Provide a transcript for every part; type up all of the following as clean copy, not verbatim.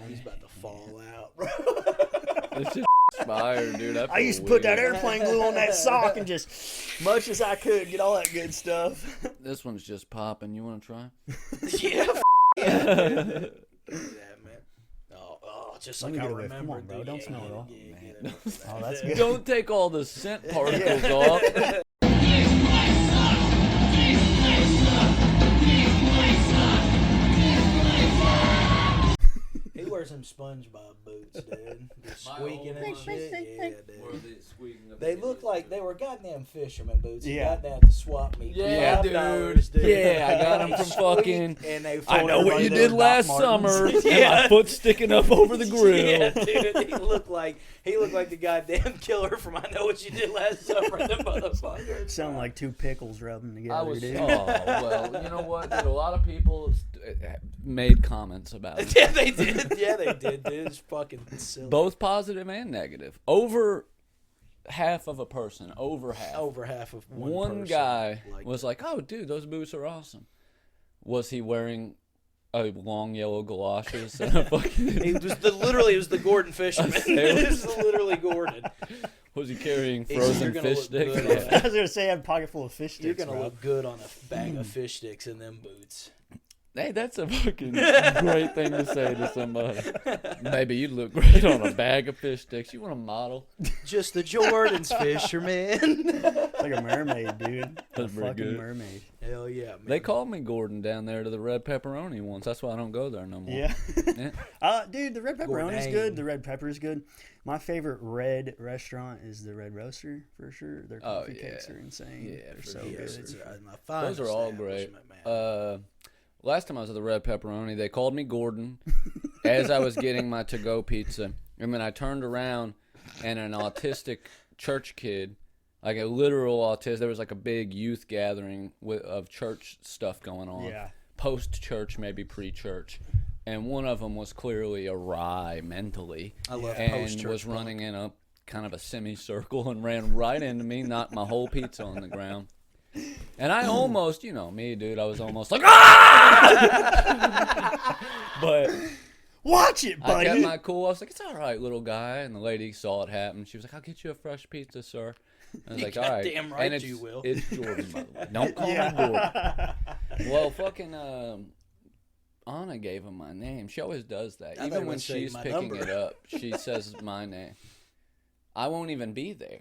He's about to fall out, bro. It's just fire, dude. I used to put that airplane glue on that sock and just, much as I could, get all that good stuff. This one's just popping. You want to try? Yeah. Yeah, man. Oh, just like I remember. Come on, bro. Don't smell it all. Yeah, Oh, that's good. Don't take all the scent particles off. He wears some SpongeBob boots, dude. Just squeaking and shit. Yeah, dude. They look like they were goddamn fisherman boots. You got down to swap meet. Yeah, dude. Dude. Yeah, I got them from fucking. And they I know what you did last summer. And my foot's sticking up over the grill. Yeah, dude. He looked like the goddamn killer from I Know What You Did Last Summer. The motherfucker. Sound like two pickles rubbing together, dude. Oh, well, you know what, dude? A lot of people made comments about it. Yeah, they did. Yeah, they did, dude. It's fucking silly. Both positive and negative. Over half of a person. Over half. Over half of one person guy was like, "Oh, dude, those boots are awesome." Was he wearing a long yellow galoshes and a fucking? It was the Gordon fisherman. It was literally Gordon. Was he carrying frozen fish sticks? I was gonna say I have a pocket full of fish sticks. You're gonna look good on a bag of fish sticks in them boots. Hey, that's a fucking great thing to say to somebody. Maybe you'd look great on a bag of fish sticks. You want a model? Just the Jordan's fisherman. Like a mermaid, dude. That's a pretty fucking good. mermaid. Hell yeah, man. They called me Gordon down there to the Red Pepperoni once. That's why I don't go there no more. Yeah. Yeah. Dude, the red pepperoni's good. The red pepper is good. My favorite red restaurant is the Red Roaster, for sure. Their coffee cakes are insane. Yeah, they're for so sure. good. Those are all great. Last time I was at the Red Pepperoni, they called me Gordon as I was getting my to-go pizza. And then I turned around, and an autistic church kid, like a literal autistic, there was like a big youth gathering of church stuff going on. Yeah. Post-church, maybe pre-church. And one of them was clearly awry mentally. I love and post-church was running in a kind of a semicircle and ran right into me, knocked my whole pizza on the ground. And I almost, you know me, dude, I was almost like, ah! But watch it, buddy. I kept my cool. I was like, it's all right, little guy. And the lady saw it happen. She was like, I'll get you a fresh pizza, sir. I was like, all right. Damn right and you will. It's Jordan, by the way. Don't call me Jordan. Well, fucking Anna gave him my name. She always does that. Even when she's picking it up, she says my name. I won't even be there.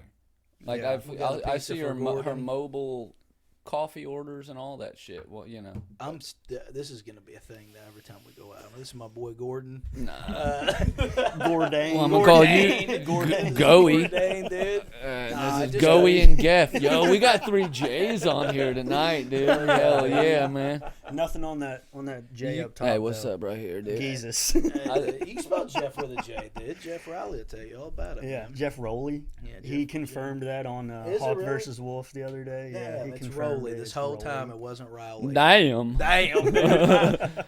Like I see her mobile coffee orders and all that shit. Well, you know, this is gonna be a thing that every time we go out. This is my boy Gordon. Nah. Gordane. Well, I'm gonna call you Goey. Gordane, dude. This is Goey and Geff. Yo, we got 3 J's on here tonight, dude. Hell yeah, man. Nothing on that J up top. Hey, what's up right here, dude? Jesus. You spelled Jeff with a J, dude. Jeff Rowley will tell you all about it. Yeah, man. Jeff Rowley. Yeah, he confirmed that on Hawk versus Wolf the other day. Yeah, he it's confirmed Rowley. This whole time it wasn't Rowley. Damn.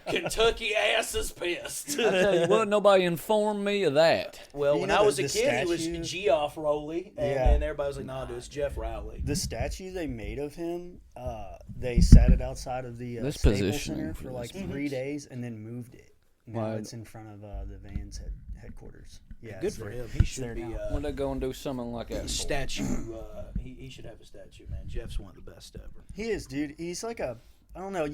Kentucky ass is pissed. I tell you what, nobody informed me of that. Well, when I was a kid, he was statue? Geoff Rowley, and then everybody was like, "No, dude, it's Jeff Rowley." The statue they made of him, they sat it outside of the Staples Center for like 3 days, and then moved it. Now it's in front of the Vans headquarters. Yeah, good for him. He should be. When they go and do something like that, statue. He should have a statue, man. Jeff's one of the best ever. He is, dude. He's like a. I don't know.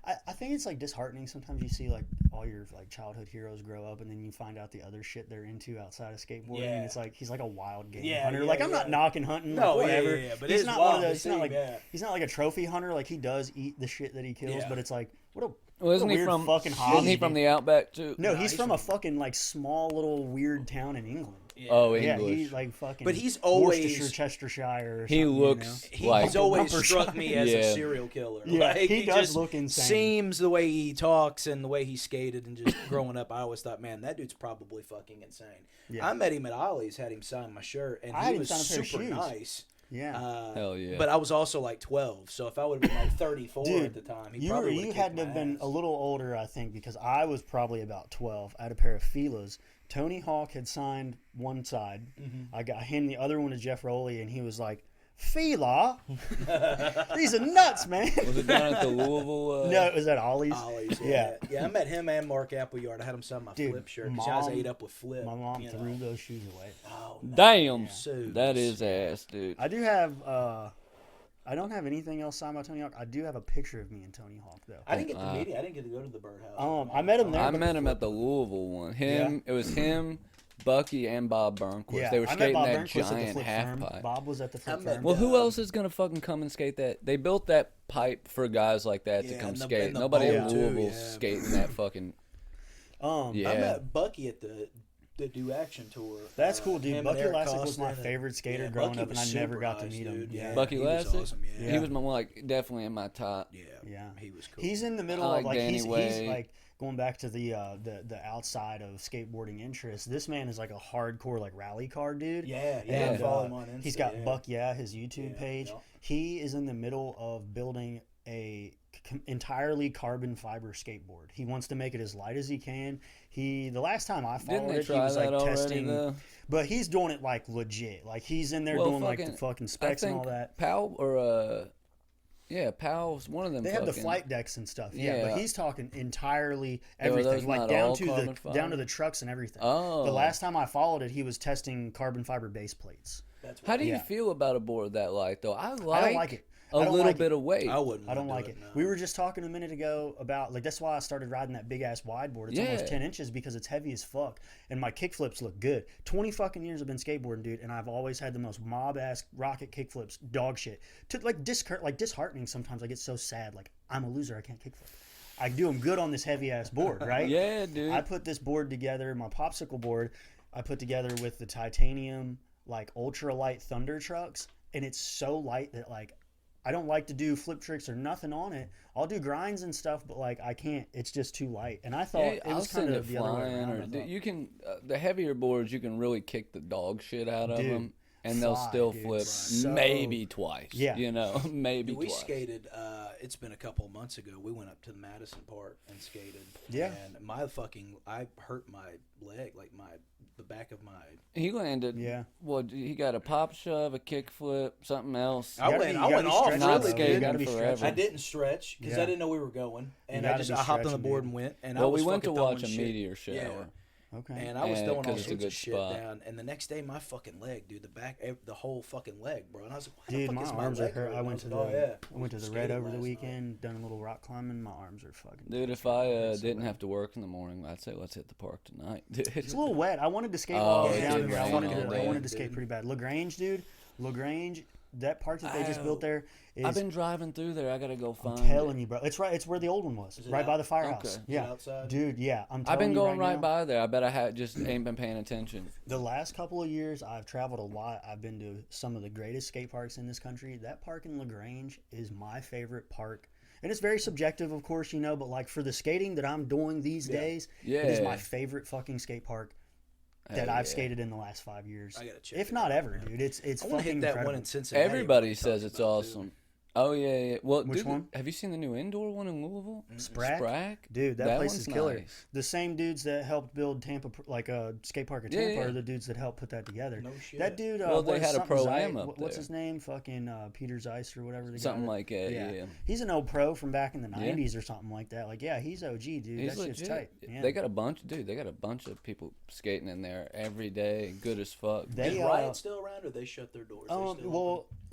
I think it's like disheartening. Sometimes you see like all your like childhood heroes grow up, and then you find out the other shit they're into outside of skateboarding. Yeah. And it's like he's like a wild game Yeah, hunter. yeah, like I'm yeah. not knocking hunting. No, like, whatever. yeah, but he's it's not wild one of those. to He's not see, like yeah. he's not like a trophy hunter. Like he does eat the shit that he kills, Yeah. but it's like what a. Well, isn't what a he weird from fucking hobby? Isn't he from the Outback too? No, he's from a fucking like small little weird town in England. Yeah. Oh, Yeah, English. he's like fucking. But he's always Worcestershire, Chestershire. Or he something, looks like He's always Rumper struck me as Yeah. a serial killer. Yeah, Like, he does just look insane. Seems the way he talks and the way he skated and just growing up, I always thought, man, that dude's probably fucking insane. Yeah. I met him at Ollie's, had him sign my shirt, and I he had him was sign a pair of super shoes. nice. Yeah. Hell yeah. But I was also like 12, so if I would have been like 34 Dude, at the time, he probably would you have had to have been a little older, I think, because I was probably about 12. I had a pair of Fila's. Tony Hawk had signed one side. Mm-hmm. I got him the other one to Jeff Rowley, and he was like, Fila. These are nuts, man. Was it down at the Louisville? No, it was at Ollie's. Ollie's, yeah. I met him and Mark Appleyard. I had him sign my Flip shirt because I was ate up with Flip. My mom threw those shoes away. Oh, damn. That is ass, dude. I do have... I don't have anything else signed by Tony Hawk. I do have a picture of me and Tony Hawk, though. I didn't get to meet him. I didn't get to go to the birdhouse. I met him there. I met him at the Louisville one. It was him, Bucky, and Bob Burnquist. Yeah, they were skating that Burnquist giant half pipe. Bob was at the Flip Firm. Well, who else is going to fucking come and skate that? They built that pipe for guys like that to come skate. Nobody in Louisville skating that fucking... I met Bucky at the Do Action Tour. That's cool, dude. Bucky Lassick was my favorite skater growing up, and I never got to meet him. Yeah, Bucky Lassick? Awesome, He was definitely in my top. Yeah, he was cool. He's in the middle of like he's like going back to the outside of skateboarding interest. This man is like a hardcore like rally car dude. I follow him on Insta. He's got Buck his YouTube page. Yeah. He is in the middle of building a entirely carbon fiber skateboard. He wants to make it as light as he can. The last time I followed it, he was like testing, but he's doing it like legit. Like he's in there doing like the fucking specs and all that. Powell's one of them. They have the flight decks and stuff. Yeah, but he's talking entirely everything, like down to the trucks and everything. Oh, the last time I followed it, he was testing carbon fiber base plates. How do you feel about a board that light though? I don't like it. A little bit of weight. I wouldn't. I don't like it. No. We were just talking a minute ago about that's why I started riding that big ass wide board. It's almost 10 inches because it's heavy as fuck, and my kickflips look good. 20 fucking years I've been skateboarding, dude, and I've always had the most mob ass rocket kickflips, dog shit. Disheartening sometimes. I get so sad. Like I'm a loser. I can't kickflip. I do them good on this heavy ass board, right? Yeah, dude. I put this board together, my popsicle board. I put together with the titanium like ultra light Thunder trucks, and it's so light that like. I don't like to do flip tricks or nothing on it. I'll do grinds and stuff, but like I can't. It's just too light. And I thought it was kind of the other way around. You can the heavier boards, you can really kick the dog shit out of them, and they'll still flip maybe twice. Yeah, maybe twice. We skated. It's been a couple of months ago. We went up to the Madison Park and skated. Yeah, and I hurt my leg, like the back of my. He landed. Yeah. Well, he got a pop shove, a kick flip, something else. I went off. Not skating forever. I didn't stretch because I didn't know we were going, and I hopped on the board and went. And we went to watch a meteor shower. Yeah. Okay. And I was throwing all sorts of shit down, and the next day my fucking leg, dude, the whole fucking leg, bro. And I was like, dude, my arms are hurt. I went to the Red over the weekend, done a little rock climbing. My arms are fucking. Dude, if I didn't have to work in the morning, I'd say let's hit the park tonight. Dude. It's a little wet. I wanted to skate all down here. I wanted to skate pretty bad. LaGrange, dude. LaGrange. That park that they just built there is... I've been driving through there. I gotta go find I'm telling you, bro. It's right. It's where the old one was. Right by the firehouse. Okay. Yeah. Outside? Dude, yeah. I've been going right by there. I bet I just ain't been paying attention. The last couple of years, I've traveled a lot. I've been to some of the greatest skate parks in this country. That park in LaGrange is my favorite park. And it's very subjective, of course, but like for the skating that I'm doing these days, it is my favorite fucking skate park that I've skated in the last 5 years. I gotta check if not ever, dude. It's fucking hit that incredible. one in Cincinnati. Everybody says it's awesome. Oh yeah. Well, which one? Have you seen the new indoor one in Louisville? Sprack? Dude, that place is killer. Nice. The same dudes that helped build Tampa, like a skate park at Tampa, are the dudes that helped put that together. No shit. That dude. They had a pro-am up there. What's his name? Fucking Peter Zeiss or whatever. Something like that. Yeah. He's an old pro from back in the '90s or something like that. Like, he's OG, dude. He's that shit's tight. Yeah. They got a bunch of people skating in there every day, good as fuck. Is Riot still around, or they shut their doors?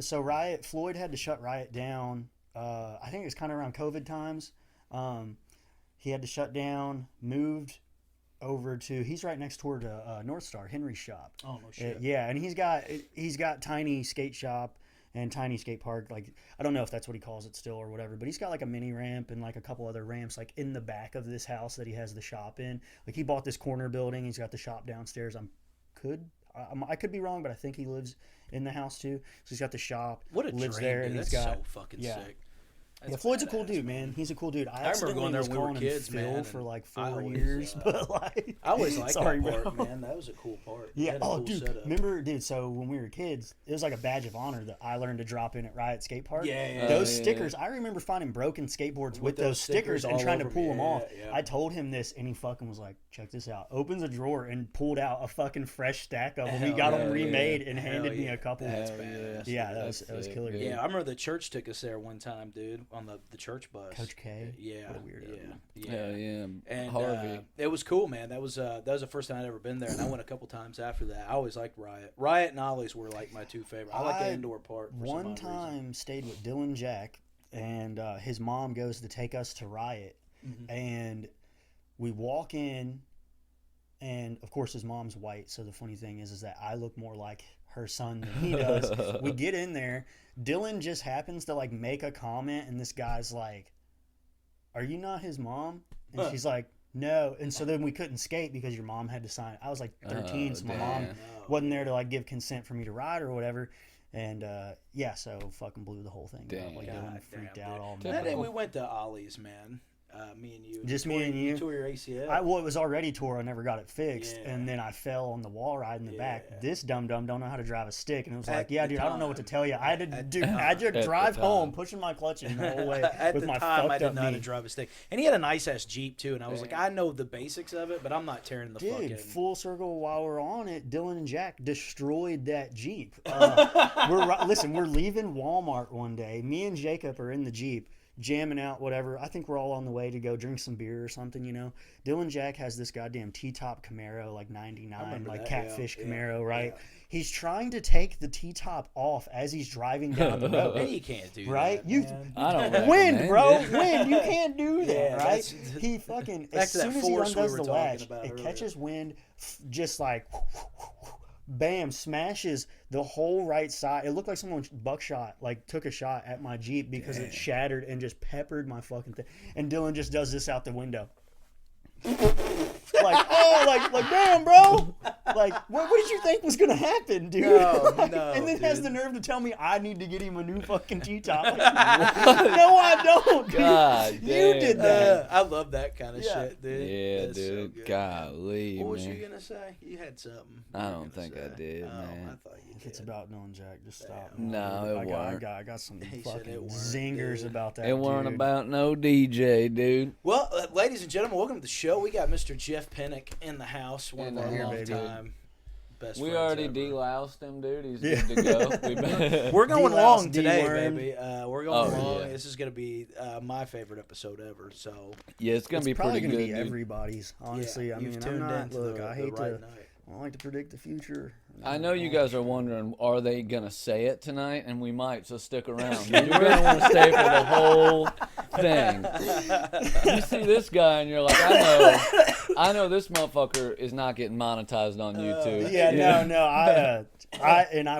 So Floyd had to shut Riot down. I think it was kind of around COVID times. He had to shut down, moved over to. He's right next door to North Star, Henry's shop. Oh no shit. And he's got tiny skate shop and tiny skate park. Like I don't know if that's what he calls it still or whatever, but he's got like a mini ramp and like a couple other ramps like in the back of this house that he has the shop in. Like he bought this corner building. He's got the shop downstairs. I could be wrong, but I think he lives in the house too. So he's got the shop. What a lives dream, there, dude. and That's he's got so fucking sick. Yeah, Floyd's a cool dude, man. He's a cool dude. I remember going there was when we were calling kids, him Phil man, for like 4 always, years, but like I always liked sorry, that part, bro. man. That was a cool part. Yeah. Oh, Cool dude. Setup. Remember, dude? So when we were kids, it was like a badge of honor that I learned to drop in at Riot Skate Park. Yeah. Those stickers. I remember finding broken skateboards with those stickers and trying to pull them off. Yeah. I told him this, and he fucking was like, "Check this out." Opens a drawer and pulled out a fucking fresh stack of them. He got them remade and handed me a couple. That's badass. Yeah, that was killer. Yeah, I remember the church took us there one time, dude, on the church bus. Coach K. Yeah, what a weirdo. Yeah. And Harvey. it was cool, man. That was the first time I'd ever been there, and I went a couple times after that. I always liked Riot. Riot and Ollie's were like my two favorite. I like the indoor part. One time stayed with Dylan Jack, and his mom goes to take us to Riot, and we walk in, and of course his mom's white. So the funny thing is that I look more like her son than he does. We get in there. Dylan just happens to like make a comment, and this guy's like, "Are you not his mom?" And she's like, "No." And so then we couldn't skate because your mom had to sign. I was like 13, so my mom wasn't there to like give consent for me to ride or whatever. And so fucking blew the whole thing up. Like Dylan freaked out all night. That day we went to Ollie's, man. Me and you. Just me and you. You tore your ACL. It was already tore. I never got it fixed, and then I fell on the wall ride in the back. This dum don't know how to drive a stick, and it was like, dude, I don't know what to tell you. I had to drive home, pushing my clutch in the whole way with my fucked up knee. I didn't know how to drive a stick, and he had a nice ass Jeep too, and I was like, I know the basics of it, but I'm not tearing the fucking. Full circle. While we're on it, Dylan and Jack destroyed that Jeep. We're leaving Walmart one day. Me and Jacob are in the Jeep, jamming out, whatever. I think we're all on the way to go drink some beer or something, you know. Dylan Jack has this goddamn T-top Camaro, like 99, like catfish Camaro, right? Yeah. He's trying to take the T-top off as he's driving down the road. And you can't do right? that, I don't wind, bro. Wind. You can't do that, right? He fucking, as soon as he undoes the latch, it catches wind, just like... Bam, smashes the whole right side. It looked like someone took a shot at my Jeep because it shattered and just peppered my fucking thing. And Dylan just does this out the window. like damn, bro. Like, what did you think was gonna happen, dude? No, and then has the nerve to tell me I need to get him a new fucking T-top. Like, no, I don't, dude. God you damn. did that. I love that kind of shit, dude. Yeah, That's dude. So golly, what was man. you gonna say? You had something. I don't think I did, man. I thought you did. If it's about Dylan Jack, just stop. No, it weren't. I got some fucking zingers about that. It weren't dude. about no DJ, dude. Well, ladies and gentlemen, welcome to the show. We got Mr. Jeff Penick in the house, one of our long-time best friends. We already deloused him, dude. He's good to go. We're going long today, D-worm. baby. We're going long. Yeah. This is going to be my favorite episode ever. So Yeah, it's gonna be probably pretty gonna good. be everybody's. Honestly, yeah, I mean, you've I'm tuned not. into Look, the I hate right to. night. I don't like to predict the future. I know you guys are wondering, are they gonna say it tonight? And we might, so stick around. You're gonna want to stay for the whole thing. You see this guy, and you're like, I know this motherfucker is not getting monetized on YouTube. No. I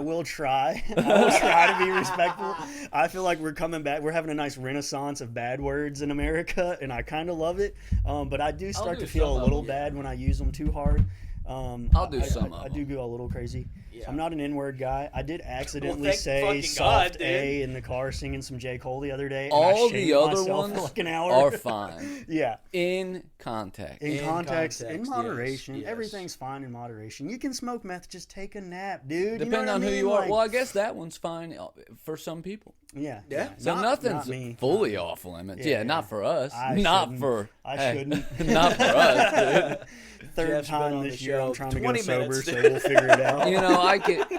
will try. I will try to be respectful. I feel like we're coming back. We're having a nice renaissance of bad words in America, and I kind of love it. But I do start to feel a little bad when I use them too hard. I'll do some of I do go a little crazy. Yeah. I'm not an N-word guy. I did accidentally thank say fucking soft God, A in the car singing some J. Cole the other day. And All I the other myself ones for like an hour. are fine. Yeah. In context. In context, in yes, moderation. yes. Everything's fine in moderation. You can smoke meth, just take a nap, dude. Depending on who you are. Well, I guess that one's fine for some people. Yeah. So nothing's fully off limits. Yeah, not for us. I not shouldn't. for. I shouldn't. Not for us, dude. Third Jeff's been time on this the year show I'm trying to go 20 sober, minutes, so dude. we'll figure it out. You know, I get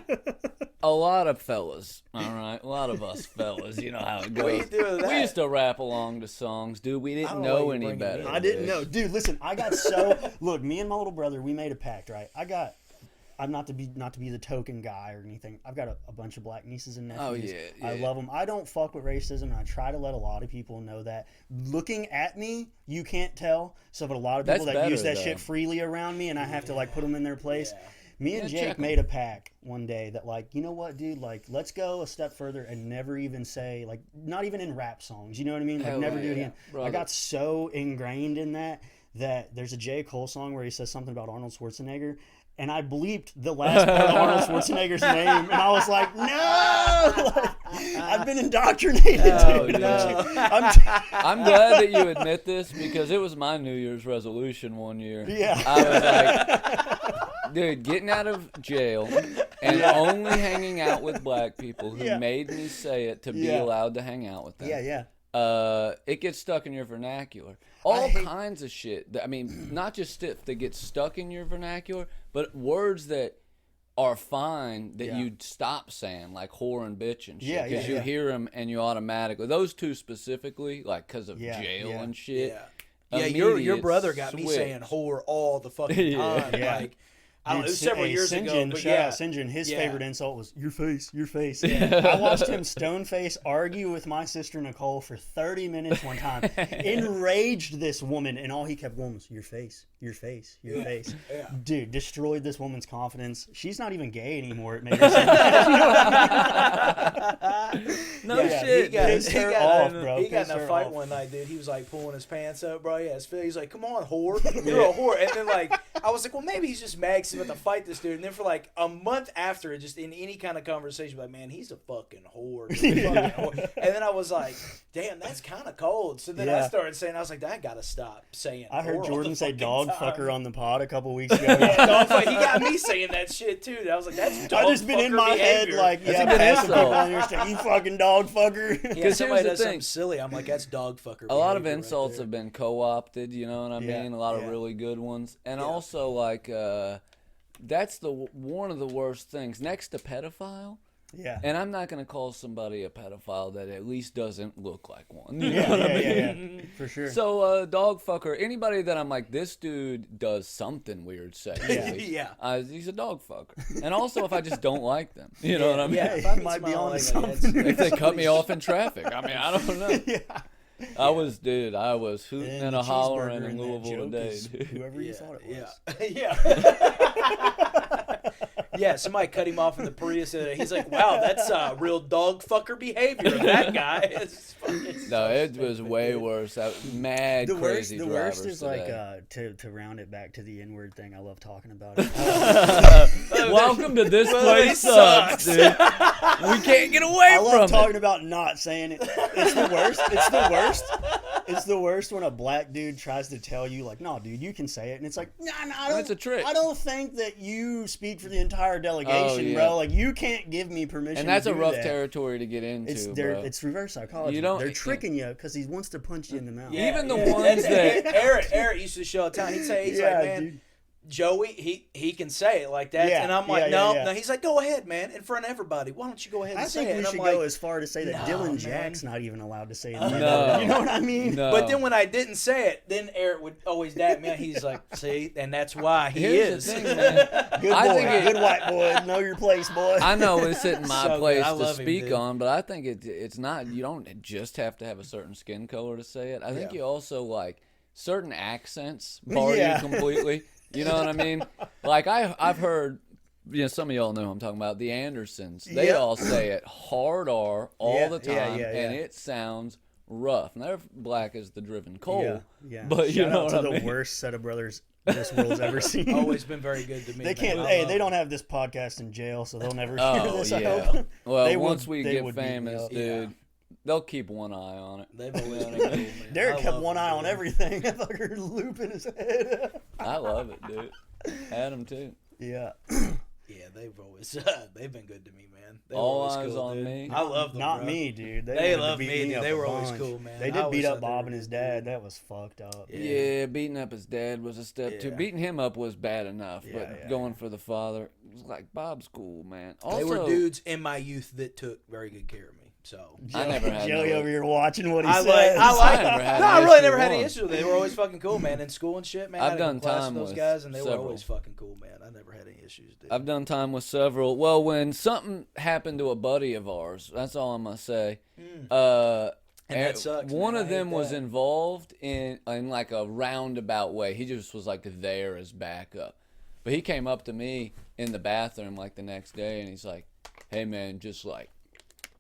a lot of fellas, all right? A lot of us fellas, you know how it goes. What you do with that? We used to rap along to songs, dude. We I didn't don't know know why you any bring it better. in. I didn't know. Dude, listen, I got so... Look, me and my little brother, we made a pact, right? I'm not to be the token guy or anything. I've got a bunch of black nieces and nephews. Oh, yeah. I love them. I don't fuck with racism, and I try to let a lot of people know that. Looking at me, you can't tell. So, but a lot of people That's that use better, that though. shit freely around me, and I have to like put them in their place. Yeah. Me and Yeah, Jake check 'em. made a pact one day that like, you know what, dude? Like, let's go a step further and never even say like, not even in rap songs. You know what I mean? Like, Hell never do it yeah, again. I brother. got so ingrained in that there's a J. Cole song where he says something about Arnold Schwarzenegger. And I bleeped the last part of Arnold Schwarzenegger's name, and I was like, no! I've been indoctrinated, dude. No. I'm glad that you admit this because it was my New Year's resolution one year. Yeah. I was like, dude, getting out of jail and only hanging out with black people who made me say it to be allowed to hang out with them. Yeah. It gets stuck in your vernacular. All kinds of shit. I mean, not just stuff that gets stuck in your vernacular, but words that are fine that you'd stop saying, like whore and bitch and shit. Because you hear them and you automatically, those two specifically, like because of jail and shit. Yeah, your brother got me saying whore all the fucking time. Like, I don't know, it was several years ago. But Sinjin, his favorite insult was your face. I watched him stone face argue with my sister Nicole for 30 minutes one time. Enraged this woman, and all he kept going was your face. Yeah. Dude, destroyed this woman's confidence. She's not even gay anymore. It made her say no shit. He got in a fight one night, dude. He was like pulling his pants up, bro. Yeah, he's like, come on, whore. You're a whore. And then like, I was like, well, maybe he's just mad because he's about to fight this dude. And then for like a month after, just in any kind of conversation, like, man, he's a fucking whore. And then I was like, damn, that's kind of cold. So then I started saying, I was like, I gotta stop saying. I heard Jordane say dog fucker on the pod a couple weeks ago. Dog fucker. He got me saying that shit too. I was like, that's dog fucker. I just been in my behavior. head like, passing people on your street, you fucking dog fucker. Because somebody does something silly, I'm like, that's dog fucker. A lot of insults have been co-opted, you know what I mean? A lot of really good ones. And also, like, that's one of the worst things. Next to pedophile. Yeah. And I'm not going to call somebody a pedophile that at least doesn't look like one. You know what I mean? Yeah, for sure. So, dog fucker, anybody that I'm like, this dude does something weird sexually. He's a dog fucker. And also, if I just don't like them. You know what I mean? Yeah, he might be on something. If they cut me off in traffic. I mean, I don't know. I was hooting and a hollering in Louisville today. Whoever you thought it was. Yeah, somebody cut him off in the Prius. He's like, wow, that's real dog fucker behavior of that guy. It was way worse. Mad crazy drivers. The worst is today. Like, to round it back to the N-word thing, I love talking about it. Welcome to This Place Sucks, dude. We can't get away from it. I love talking about not saying it. It's the worst. It's the worst when a black dude tries to tell you, like, no, dude, you can say it. And it's like, no, that's a trick. I don't think that you speak for the entire delegation, bro. Like, you can't give me permission to do that. And that's a rough territory to get into, bro. It's reverse psychology. They're tricking you because he wants to punch you in the mouth. Even the ones that... Eric used to show a time. He'd say, he's like, man... Dude. Joey, he can say it like that, and I'm like, no. He's like, go ahead, man, in front of everybody. Why don't you go ahead and say it? I think we should go as far to say that Dylan Jack's not even allowed to say it. No. You know what I mean? No. But then when I didn't say it, then Eric would always dap me. He's like, see, and that's why Here's the thing, man. Good boy, good white boy. Know your place, boy. I know it's in my place to speak on, but I think it's not. You don't just have to have a certain skin color to say it. I think you also like certain accents bar you completely. You know what I mean? Like, I've heard, some of y'all know who I'm talking about, the Andersons. They all say it hard R all the time, and it sounds rough. And they're black as the driven coal. But you know what I mean? The worst set of brothers this world's ever seen. Always been very good to me. They can't. They don't have this podcast in jail, so they'll never hear this. I hope. Well, once we get famous, dude. They'll keep one eye on it. They've always been cool, man. Derek kept one eye on everything. I thought you were looping his head. I love it, dude. Adam too. Yeah. Yeah, they've been good to me, man. They all eyes cool, on dude. Me. I love them. Not me, dude. They love me, dude. They were always cool, man. They did beat up Bob and his dad. That was fucked up. Yeah, beating up his dad was a step too. Beating him up was bad enough, but going for the father, it was like, Bob's cool, man. Also, they were dudes in my youth that took very good care of me. So I never had Joey over here watching what he said. I really never had any issues with it. They were always fucking cool, man. In school and shit, man. I've done time with those guys, and they were always fucking cool, man. I never had any issues, dude. I've done time with several. Well, when something happened to a buddy of ours, that's all I'm gonna say. And that sucks. One of them was involved in like a roundabout way. He just was like there as backup, but he came up to me in the bathroom like the next day, and he's like, "Hey, man, just like."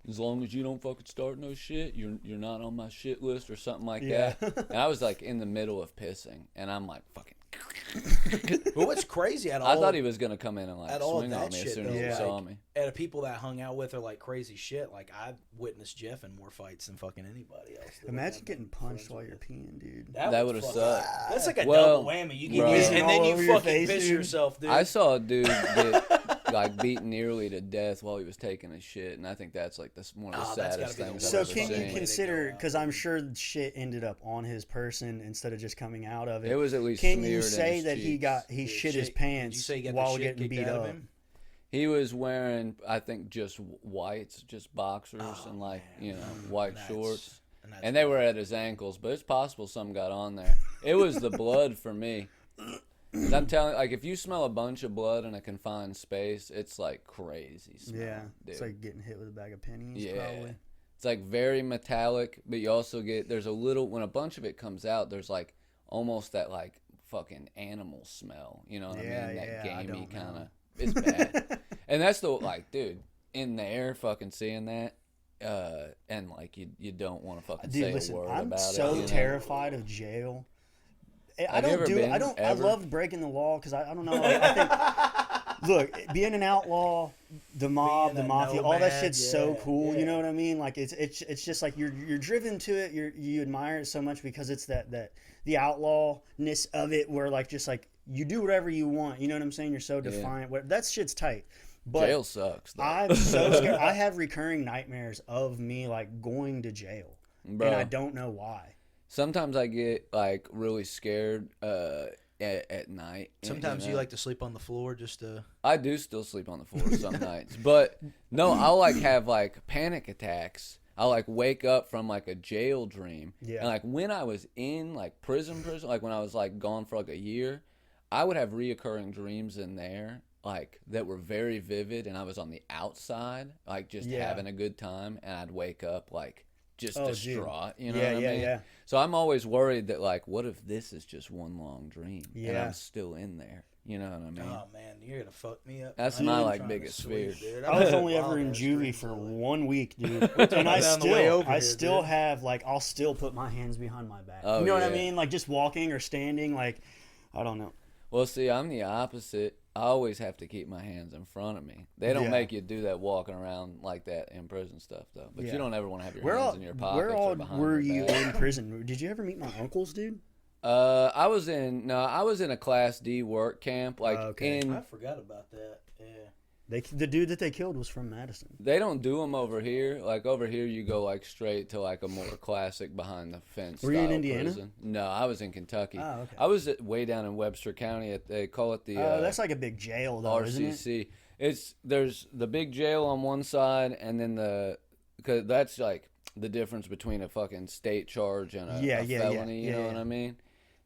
As long as you don't fucking start no shit, you're not on my shit list or something like that. And I was like in the middle of pissing, and I'm like fucking But what's crazy I thought he was gonna come in and like swing on me as soon as he saw me. And the people that hung out with are like crazy shit. Like I witnessed Jeff in more fights than fucking anybody else. Imagine getting punched while you're peeing, dude. That would have sucked. That's like a double whammy. You get and then you fucking piss yourself, dude. I saw a dude get like beat nearly to death while he was taking a shit, and I think that's like one of the saddest things. So can you consider? Because I'm sure shit ended up on his person instead of just coming out of it. It was at least. Can you say that he shit his pants while getting beat up? He was wearing, I think, just whites, just boxers, and like white shorts, and they were at his ankles. But it's possible something got on there. It was the blood for me. I'm telling, like, if you smell a bunch of blood in a confined space, it's like crazy smell. Yeah, dude. It's like getting hit with a bag of pennies. Yeah, probably. It's like very metallic, but you also get there's a little when a bunch of it comes out. There's like almost that like fucking animal smell. You know what I mean? That gamey kind of. It's bad. And that's the like, dude, in there, fucking seeing that, and like you don't want to fucking say a word about it. I'm so terrified of jail. I love breaking the law because I don't know. I think, look, being an outlaw, the mob, the mafia, all that shit's so cool. You know what I mean? Like it's just like you're driven to it. You admire it so much because it's that the outlawness of it, where like just like you do whatever you want. You know what I'm saying? You're so defiant. That shit's tight. But jail sucks, though. I'm so scared. I have recurring nightmares of me like going to jail, and I don't know why. Sometimes I get like really scared at night. Sometimes you like to sleep on the floor just to. I do still sleep on the floor some nights, but no, I'll like have like panic attacks. I'll like wake up from like a jail dream. Yeah. And like when I was in like prison, like when I was like gone for like a year, I would have reoccurring dreams in there like that were very vivid, and I was on the outside like just having a good time, and I'd wake up like just distraught. Dude. You know what I mean? Yeah. So I'm always worried that like, what if this is just one long dream and I'm still in there? You know what I mean? Oh man, you're gonna fuck me up. That's my like biggest fear. I was only ever in juvie for 1 week, dude, and I still have like I'll still put my hands behind my back. You know what I mean? Like just walking or standing, like I don't know. Well, see, I'm the opposite. I always have to keep my hands in front of me. They don't make you do that walking around like that in prison stuff, though. But you don't ever want to have your hands in your pockets or behind were you in prison? Did you ever meet my uncles, dude? I was in a Class D work camp. Like I forgot about that. Yeah. The dude that they killed was from Madison. They don't do them over here. Like over here, you go like straight to like a more classic behind the fence. Were you in Indiana? Prison. No, I was in Kentucky. Oh, okay. I was way down in Webster County. They call it the. That's like a big jail, though, RCC. Isn't it? There's the big jail on one side, and then because that's like the difference between a fucking state charge and a felony. You know what I mean?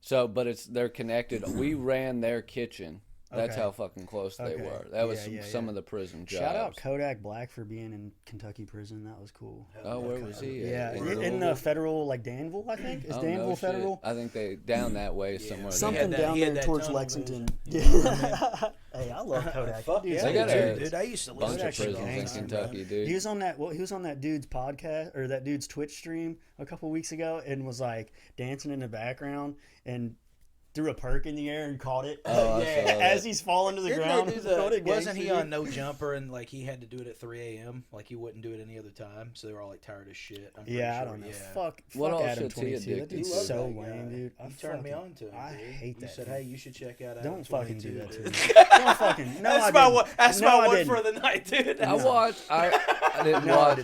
So, but they're connected. We ran their kitchen. That's how fucking close they were. That was some of the prison jobs. Shout out Kodak Black for being in Kentucky prison. That was cool. Oh, where was he at? Yeah, in the federal, like Danville, I think. Is Danville federal? I think they down that way somewhere. Something down there towards Lexington. Yeah. Hey, I love Kodak. They got dude. I used to bunch of prisons in Kentucky, dude. He was on that dude's podcast or that dude's Twitch stream a couple weeks ago and was like dancing in the background and threw a perk in the air and caught it as he's falling to the ground. Wasn't he on No Jumper and like he had to do it at 3 a.m. like he wouldn't do it any other time, so they were all like tired as shit. I don't know. Fuck Adam 22. That dude's so lame, dude. You turned me on to him. I hate that. You said, hey, you should check out Adam. Don't fucking do that to me. Don't fucking. That's my one for the night, dude. I watched. I didn't watch.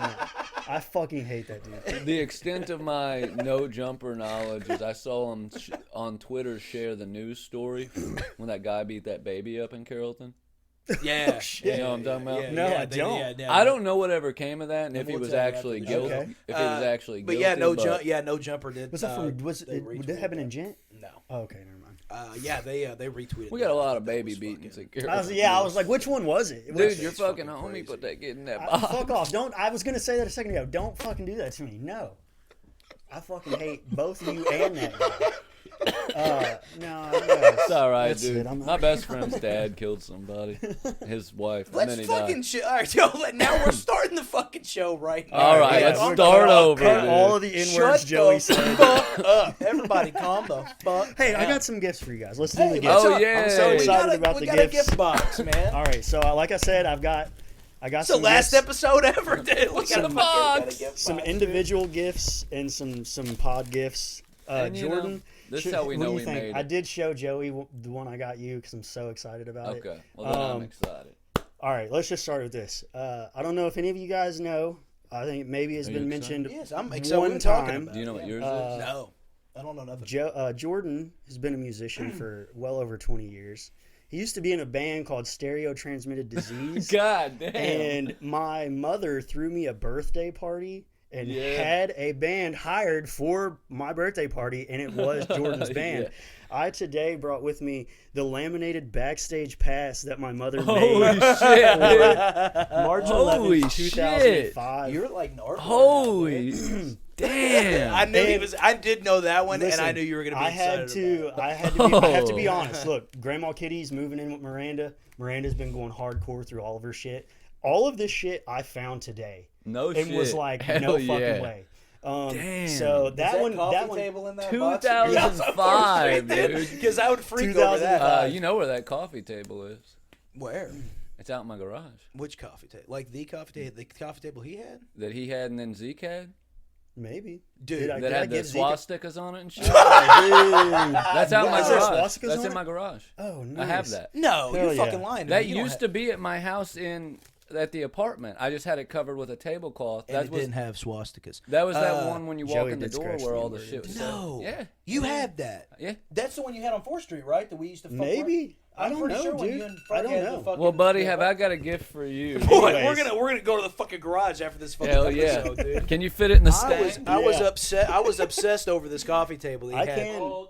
I fucking hate that dude. The extent of my No Jumper knowledge is I saw him on Twitter share the news story when that guy beat that baby up in Carrollton. Yeah. You know what I'm talking about? No, I don't. I don't know whatever came of that and if he was actually guilty. Okay. If he was actually guilty. But No Jumper did. Was that happen in Gent? No. Oh, okay, never mind. They retweeted. We got a lot of baby beatings in Carrollton. I was like, which one was it? Dude, your fucking homie put that kid in that box. Fuck off. I was going to say that a second ago. Don't fucking do that to me. No. I fucking hate both of you and that guy. No, It's all right, that's dude. it. My best friend's dad killed somebody, his wife, and then Let's he fucking died. all right, yo, now we're starting the fucking show right now. All right, yeah, let's we're start cut over. cut dude. all of the N-words Shut Joey the said. fuck up. Everybody calm the fuck Hey, I down. got some gifts for you guys. Let's do the Hey, gifts. Oh, I'm yeah. I'm so We excited about we the got gifts. a gift box, man. All right, so like I said, I got It's the some last gifts, episode ever, dude. We got a box? gift some box, individual gifts and some pod gifts. And, you know, Jordan, this is how we what know do you we think? made it. I did show Joey the one I got you because I'm so excited about it. Okay, well then I'm Um, excited. All right, let's just start with this. I don't know if any of you guys know. I think maybe it's Are been you mentioned man. Yes, I'm excited. one We're talking time. about Do you know what yours Uh, is? No, I don't know nothing. Jordan has been a musician for well over 20 years. He used to be in a band called Stereo Transmitted Disease. God damn. And my mother threw me a birthday party and Yeah. had a band hired for my birthday party, and it was Jordan's band. Yeah. I today brought with me the laminated backstage pass that my mother Holy made shit, dude. March Holy 11th, shit. 2005. You're like Narco. Holy damn. I knew he And- was. I did know that one, Listen, and I knew you were gonna be I had excited to. about it. I have to be Oh. honest. Look, Grandma Kitty's moving in with Miranda. Miranda's been going hardcore through all of her shit. All of this shit I found today, No and shit. was like, Hell no fucking yeah. way. Damn. So Is that one, coffee that one, table in that 2005, dude. Because I would freak over that. 2005. You know where that coffee table is? Where? It's out in my garage. Which coffee table? Like the coffee table he had? That he had and then Zeke had? maybe. Dude, Did I- That did I had the give Zeke swastikas on it and shit? Oh, That's out in my Is there garage. swastikas That's on in it? my garage. Oh, nice. I have that. No, Hell you're yeah. fucking lying. That used to be at my house at the apartment. I just had it covered with a tablecloth. And it didn't have swastikas. That was that one when you walk Joey in the did door scratch where me all the where shit was. No. Yeah. You had that. Yeah. That's the one you had on 4th Street, right? That we used to fuck Maybe. I I'm don't pretty know, sure when dude. you and I Frank don't had know. the fucking, Well, buddy, have I got a gift for you? Boy, Anyways. we're gonna go to the fucking garage after this fucking Hell yeah. episode, dude. Can you fit it in the stand? I was Yeah. upset. I was obsessed over this coffee table that he I had. can.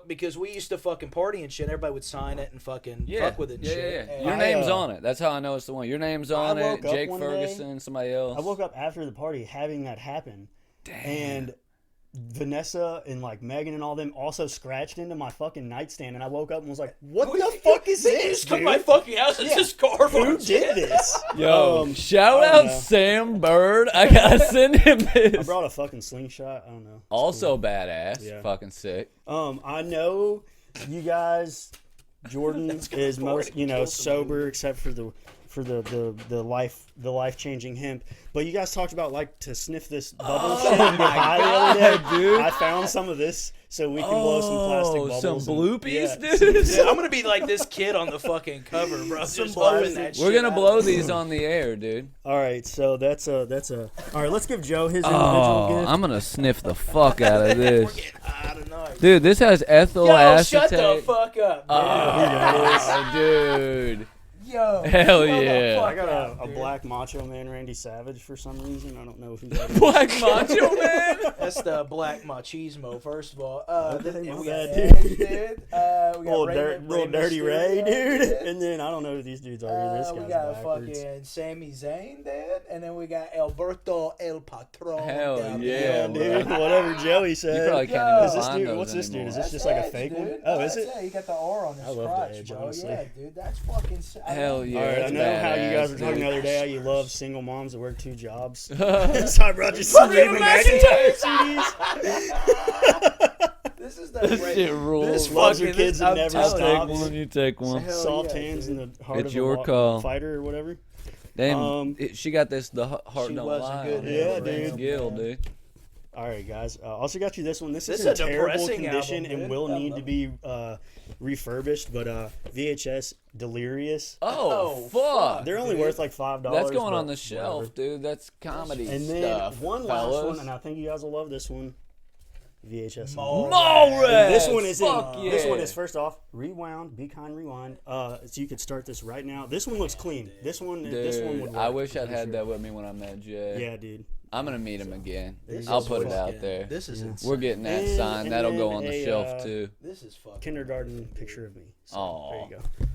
Because we used to fucking party and shit. Everybody would sign it and fucking fuck with it and yeah, shit. yeah. And Your I, name's on it. That's how I know it's the one. Your name's on woke it. up Jake one day- Ferguson, somebody else. I woke up after the party having that happen. And Vanessa and like Megan and all them also scratched into my fucking nightstand, and I woke up and was like, "What the fuck is They this, just took dude? my fucking house and just carved Who on did shit. this?" Yo, shout I don't out know. Sam Bird. I gotta send him I this. brought a fucking slingshot. I don't know. It's Also badass. Yeah. Fucking sick. cool. I know you guys. Jordan is most, sober except for the life changing hemp. But you guys talked about like to sniff this bubble shit and get high the other day. dude. I found some of this so we can blow some plastic bubbles. Some and- bloopies, yeah. dude. Yeah, I'm gonna be like this kid on the fucking cover, bro. Just blowing that shit. We're gonna out. blow these on the air, dude. All right, so that's a. All right, let's give Joe his individual Oh, gift. I'm gonna sniff the fuck out of We're this, getting high tonight. dude. This has ethyl Yo, acetate. shut the fuck up, Oh, dude. Yo, Hell chill the yeah. fuck I got out, a dude. black macho man, Randy Savage, for some reason. I don't know if he's that. Black Macho Man. That's the black machismo, first of all. Okay, Then my we bad, got dude. Edge, dude. We got Little Raymond dirty Ray, Mysterio, dude. And then I don't know who these dudes are. This we guy's got backwards. fucking Sami Zayn, dude. And then we got Alberto El Patron. Hell down yeah, there. Dude, whatever Joey said. You probably can't Yo. even Is this find dude? those What's this dude? anymore. Is this That's just like a Edge, fake dude. one? Oh, is it? Yeah, you got the R on his I love the crotch, Edge, bro. honestly. Yeah, dude, that's fucking. Hell yeah. All right, I that's know how you guys badass, were talking dude. the other day how you love single moms that work 2 jobs. So I brought you some Fucking David McIntyre McIntyre CDs. This is the This shit rules. This Loves your fucking kids I'm and never telling Take stops. one, you take one. Hell Soft yeah, hands dude. in the heart It's of your a call. fighter or whatever. Damn, she got this. The heart She don't wasn't lie. good on at Yeah, it. dude. Vince Gill, dude. All right, guys. Also got you this one. This This is is in a terrible depressing condition album, and dude. will I need love to be refurbished. But VHS Delirious. Oh, fuck. fuck. They're only dude. worth like $5. That's going on but the shelf, whatever. dude. That's comedy And then stuff. one last fellas. one, and I think you guys will love this one. VHS. Mallrats. And this one is Fuck in. This one yeah. is first off rewound. Be kind, rewind. So you could start this right now. This one looks clean. This one would Dude, work. I wish I'd for had sure. that with me when I met Jay. Yeah, dude. I'm gonna meet him again. This I'll is put it fucking- out there. This is insane. We're getting that And- signed. and That'll go then on the a, shelf too. This is fucking. Kindergarten picture of me. So, Aw. there you go.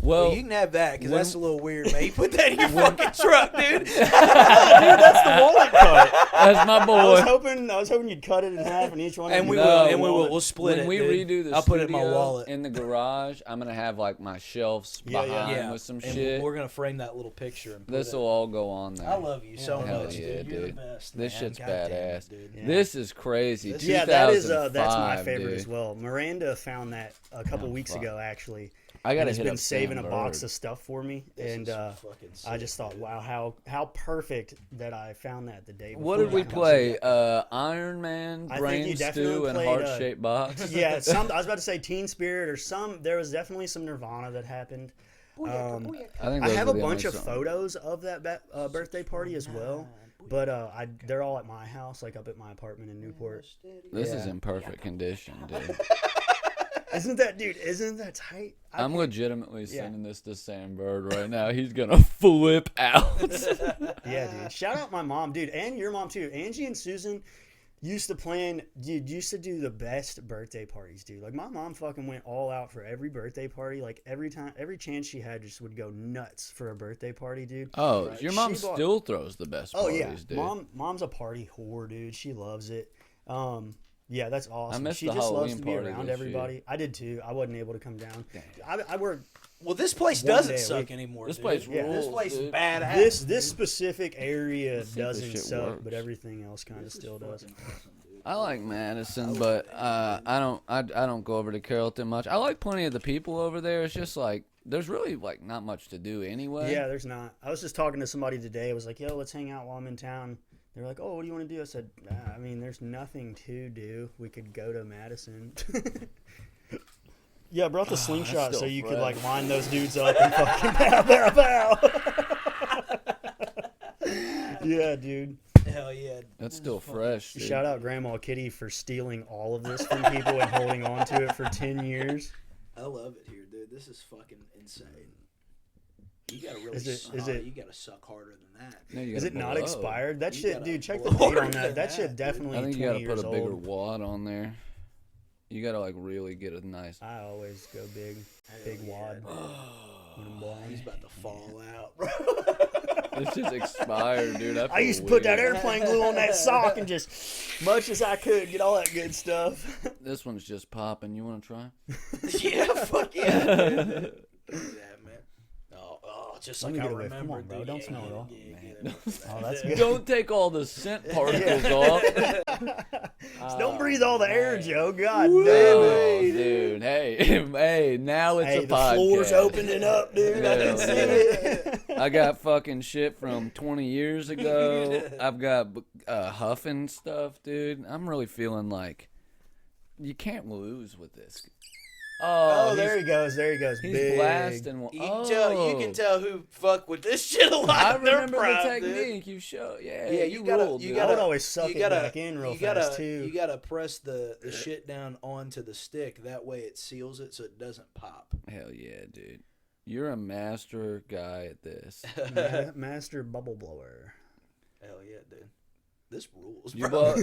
Well, you can have that because that's a little weird, man. You put that in your fucking truck, dude. Dude, that's the wallet cut. That's my boy. I was hoping you'd cut it in half, and each one. And we will. We'll split it. When we redo the I'll put it in my wallet in the garage. I'm gonna have like my shelves behind with some shit. We're gonna frame that little picture. And this will all go on there. I love you so much, yeah, dude. You're the best. This shit's badass. Dude. Yeah. This is crazy. Yeah, that's my favorite dude. as well. Miranda found that a couple weeks ago, actually. I gotta hit been saving a box of stuff for me, and I just thought, dude. wow, how perfect that I found that the day before. What did we play? Iron Man, Brain Stew, and Heart Shaped Box. Yeah, I was about to say Teen Spirit or some. There was definitely some Nirvana that happened. I have a bunch of photos of that birthday party as well. But they're all at my house, like up at my apartment in Newport. This is in perfect condition, dude. Isn't that tight? I'm legitimately sending this to Sam Bird right now. He's gonna flip out. Yeah, dude. Shout out my mom, dude, and your mom too. Angie and Susan used to do the best birthday parties, dude. Like, my mom fucking went all out for every birthday party. Like, every chance she had, just would go nuts for a birthday party, dude. Oh, right. Your mom still throws the best parties, dude. Mom's a party whore, dude. She loves it. Yeah, that's awesome. She just loves to be around everybody. Year. I did too. I wasn't able to come down. I worked. Well, this place doesn't suck anymore. This place rules. This place is badass. This specific area doesn't suck, but everything else kind of still does. I like Madison, but I don't go over to Carrollton much. I like plenty of the people over there. It's just like there's really like not much to do anyway. Yeah, there's not. I was just talking to somebody today. I was like, "Yo, let's hang out while I'm in town." They're like, "Oh, what do you want to do?" I said, I mean, there's nothing to do. We could go to Madison." Yeah, I brought the slingshot so you could like line those dudes up and fucking pow. Yeah, dude. Hell yeah. That's still fresh, dude. Shout out Grandma Kitty for stealing all of this from people and holding on to it for 10 years. I love it here, dude. This is fucking insane. You gotta really you gotta suck harder than that. No, is it not expired? That shit, dude, check the date on that. That shit definitely 20 years old. I think you gotta put a bigger wad on there. You gotta like really get a nice. I always go big wad. He's about to fall out, bro. This shit's expired, dude. I used to put that airplane glue on that sock and just much as I could get all that good stuff. This one's just popping. You want to try? Yeah, fuck yeah. Yeah, man. Oh, just like I remember. Come on, bro. Don't smell it all. Oh, that's good. Don't take all the scent particles off. Don't breathe all the air, Joe. God damn it, dude. Hey, now it's a podcast. The floor's opening up, dude. Yeah, I can see it. I got fucking shit from 20 years ago. I've got huffing stuff, dude. I'm really feeling like you can't lose with this. Oh, there he goes. He's big. Blasting. You can tell who fuck with this shit a lot. I remember the technique you showed. Yeah, you gotta. I would always suck it back in real fast too. You gotta press the shit down onto the stick. That way it seals it so it doesn't pop. Hell yeah, dude. You're a master guy at this. Master bubble blower. Hell yeah, dude. This rules, bro.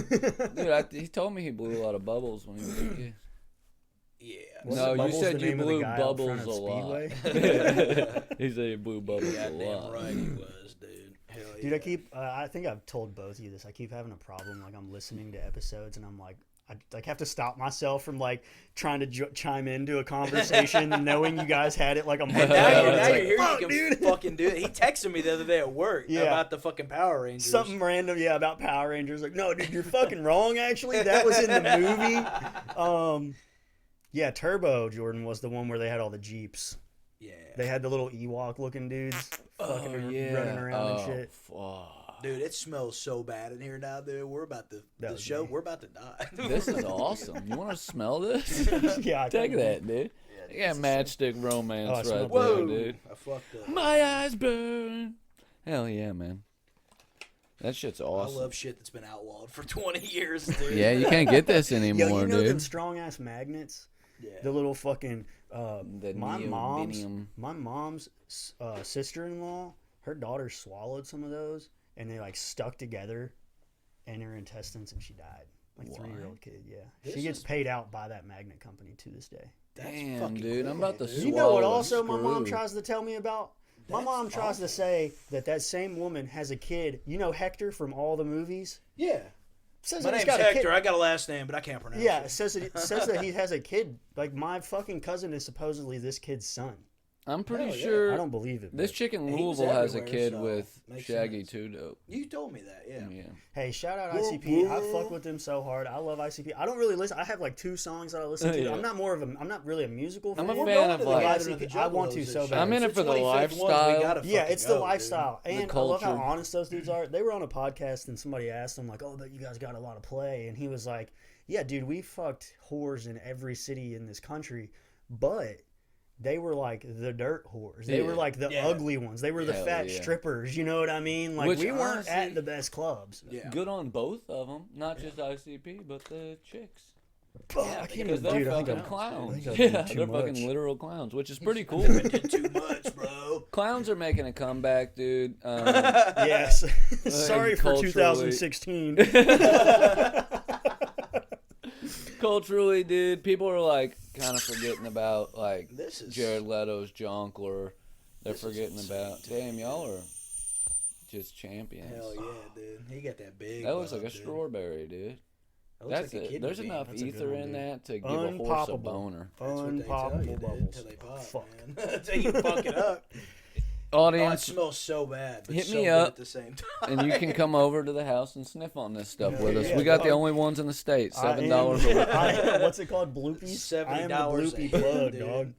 Dude, he told me he blew a lot of bubbles when he was a kid. Yeah. No, you said you blew bubbles a lot. He said he blew bubbles a lot. Right, he was, dude. Hell yeah. Dude, I think I've told both of you this. I keep having a problem. Like, I'm listening to episodes and I'm like, I have to stop myself from like trying to chime into a conversation, knowing you guys had it like a month ago. Now you're here, you can fucking do it. He texted me the other day at work about the fucking Power Rangers. Something random, about Power Rangers. Like, no, dude, you're fucking wrong. Actually, that was in the movie. Yeah, Turbo Jordan was the one where they had all the Jeeps. Yeah, they had the little Ewok looking dudes fucking running around and shit. Fuck. Dude, it smells so bad in here now, dude. We're about to we're about to die. This is awesome. You want to smell this? Yeah, take that, dude. Yeah, you got matchstick romance right there, dude. I fucked up. My eyes burn. Hell yeah, man. That shit's awesome. I love shit that's been outlawed for 20 years, dude. Yeah, you can't get this anymore, you know dude. Them strong ass magnets. Yeah. The little fucking my mom's sister-in-law, her daughter swallowed some of those. And they like stuck together in her intestines, and she died. Like 3-year-old kid, yeah. She gets paid out by that magnet company to this day. Damn, dude, I'm about to swallow. You know what also my mom tries to tell me about? My mom tries to say that same woman has a kid. You know Hector from all the movies? Yeah. Says my name's Hector. I got a last name, but I can't pronounce it. Yeah, says that he has a kid. Like, my fucking cousin is supposedly this kid's son. I'm pretty sure. I don't believe it. This chick in Louisville has a kid with Shaggy too, dope. You told me that, yeah. Hey, shout out ICP. I fuck with them so hard. I love ICP. I don't really listen. I have like 2 songs that I listen to. I'm not really a musical fan. I'm a fan of like ICP. I want to so bad. I'm in it for the lifestyle. Yeah, it's the lifestyle. And I love how honest those dudes are. They were on a podcast and somebody asked them like, "Oh, but you guys got a lot of play." And he was like, "Yeah, dude, we fucked whores in every city in this country, but they were like the dirt whores. They were like the ugly ones. They were the fat strippers. You know what I mean? Like, we weren't at the best clubs. Yeah. Good on both of them, not just ICP, but the chicks. I can't because they're fucking clowns. They're fucking literal clowns, which is pretty cool. Did too much, bro. Clowns are making a comeback, dude. Yes. Sorry for 2016. Culturally, dude, people are like kind of forgetting about like Jared Leto's Jonkler. They're forgetting about. Damn, y'all are just champions. Hell yeah, dude. He got that big. That looks like a strawberry, dude. That's it. There's enough ether in that to give a horse a boner. Unpoppable bubbles. Until they pop, fuck. Until you fuck it up. Audience, it smells so bad, but hit so me good up at the same time. and you can come over to the house and sniff on this stuff with us. We got the only ones in the state. $7 a week. What's it called? Bloopies? $70 I am the bloopy plug, dog.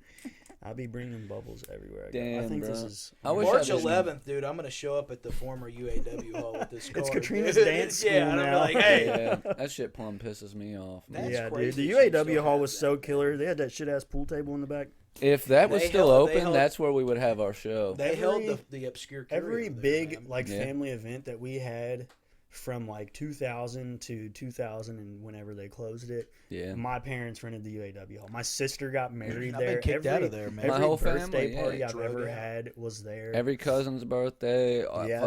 I'll be bringing bubbles everywhere. Damn, I think bro. This is March 11th, dude. I'm gonna show up at the former UAW hall with this car. It's Katrina's dance school and I'm like, hey, yeah, that shit plumb pisses me off. Man. Yeah, dude. The UAW hall was so killer. They had that shit ass pool table in the back. If that was still open, that's where we would have our show. They held the obscure. Every big family event that we had from like 2000 to 2000 and whenever they closed it. Yeah, my parents rented the UAW hall. My sister got married there. I've been kicked out of there, man. My whole birthday family, party I've ever had was there. Every cousin's birthday.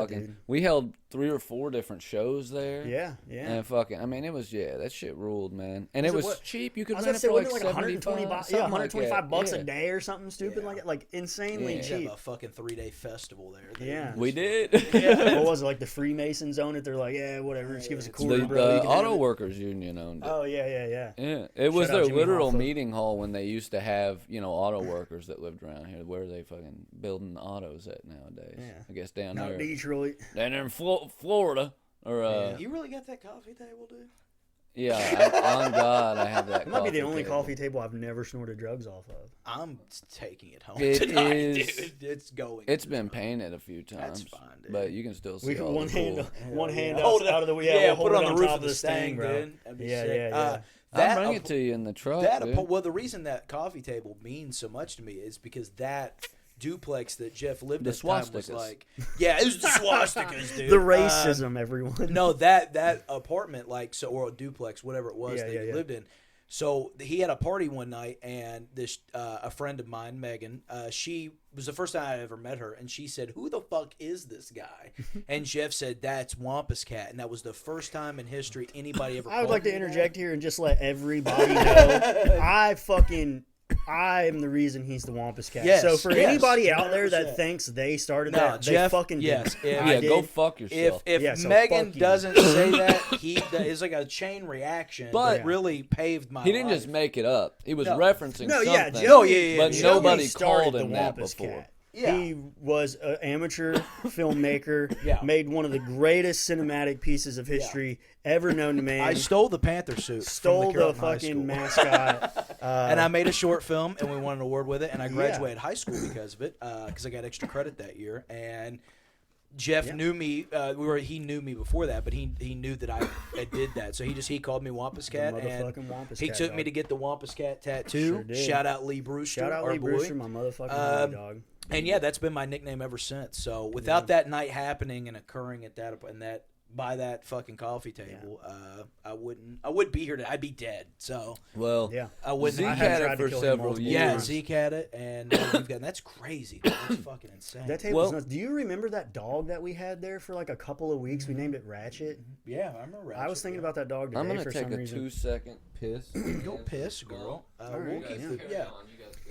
Dude. We held 3 or 4 different shows there. Yeah. And fucking, I mean, it was that shit ruled, man. And it was cheap. You could rent it for like $125. Yeah, $125 a day or something stupid like that. Like insanely cheap. Have a fucking 3-day festival there. Yeah, we did. What was it, like the Freemasons owned it? They're like, yeah, whatever. Just give us a quarter. The Auto Workers Union owned it. Oh yeah. Yeah, it was their literal meeting hall when they used to have auto workers that lived around here. Where are they fucking building autos at nowadays? Yeah, I guess down there. Detroit. Down there in Florida. Or you really got that coffee table, dude? Yeah, on God, I have that. It might be the only coffee table I've never snorted drugs off of. I'm taking it home tonight, dude. It's going. It's been painted a few times. That's fine, dude. But you can still see all one hand hold it out of the way. Yeah, we'll put it on the roof of the Stang, dude. Yeah. I'll bring it to you in the truck. Well, the reason that coffee table means so much to me is because that duplex that Jeff lived in was like, it was the swastikas, dude. The racism, everyone. No, that apartment, or a duplex, whatever it was that he lived in. So he had a party one night, and this a friend of mine, Megan, she was the first time I ever met her, and she said, "Who the fuck is this guy?" And Jeff said, "That's Wampus Cat," and that was the first time in history anybody ever. I would like to interject here and just let everybody know I am the reason he's the Wampus Cat. Yes, so for anybody out there that thinks they started that, Jeff, they fucking did. Go fuck yourself. If Megan doesn't say that, it's like a chain reaction. But really paved my. He didn't just make it up. He was referencing something. But nobody called him that before. Cat. Yeah. He was an amateur filmmaker, made one of the greatest cinematic pieces of history ever known to man. I stole the Panther suit. Stole the fucking mascot. And I made a short film, and we won an award with it, and I graduated high school because of it, because I got extra credit that year. And Jeff knew me. He knew me before that, but he knew that I did that. So he called me Wampus Cat, and he took me to get the Wampus Cat tattoo. Sure Shout out Lee Brewster. Shout out Lee Brewster, my motherfucking dog. And that's been my nickname ever since. So without that night happening and occurring at that by that fucking coffee table, I wouldn't be here today. I'd be dead. So I wouldn't. Zeke had it for several years. Yeah, Zeke had it, and that's crazy. That's fucking insane. That table was nuts. Do you remember that dog that we had there for like a couple of weeks? We named it Ratchet. Yeah, I remember Ratchet. I was thinking about that dog today. I'm gonna for take some a reason. 2-second piss. Go piss, girl. Right, Yeah.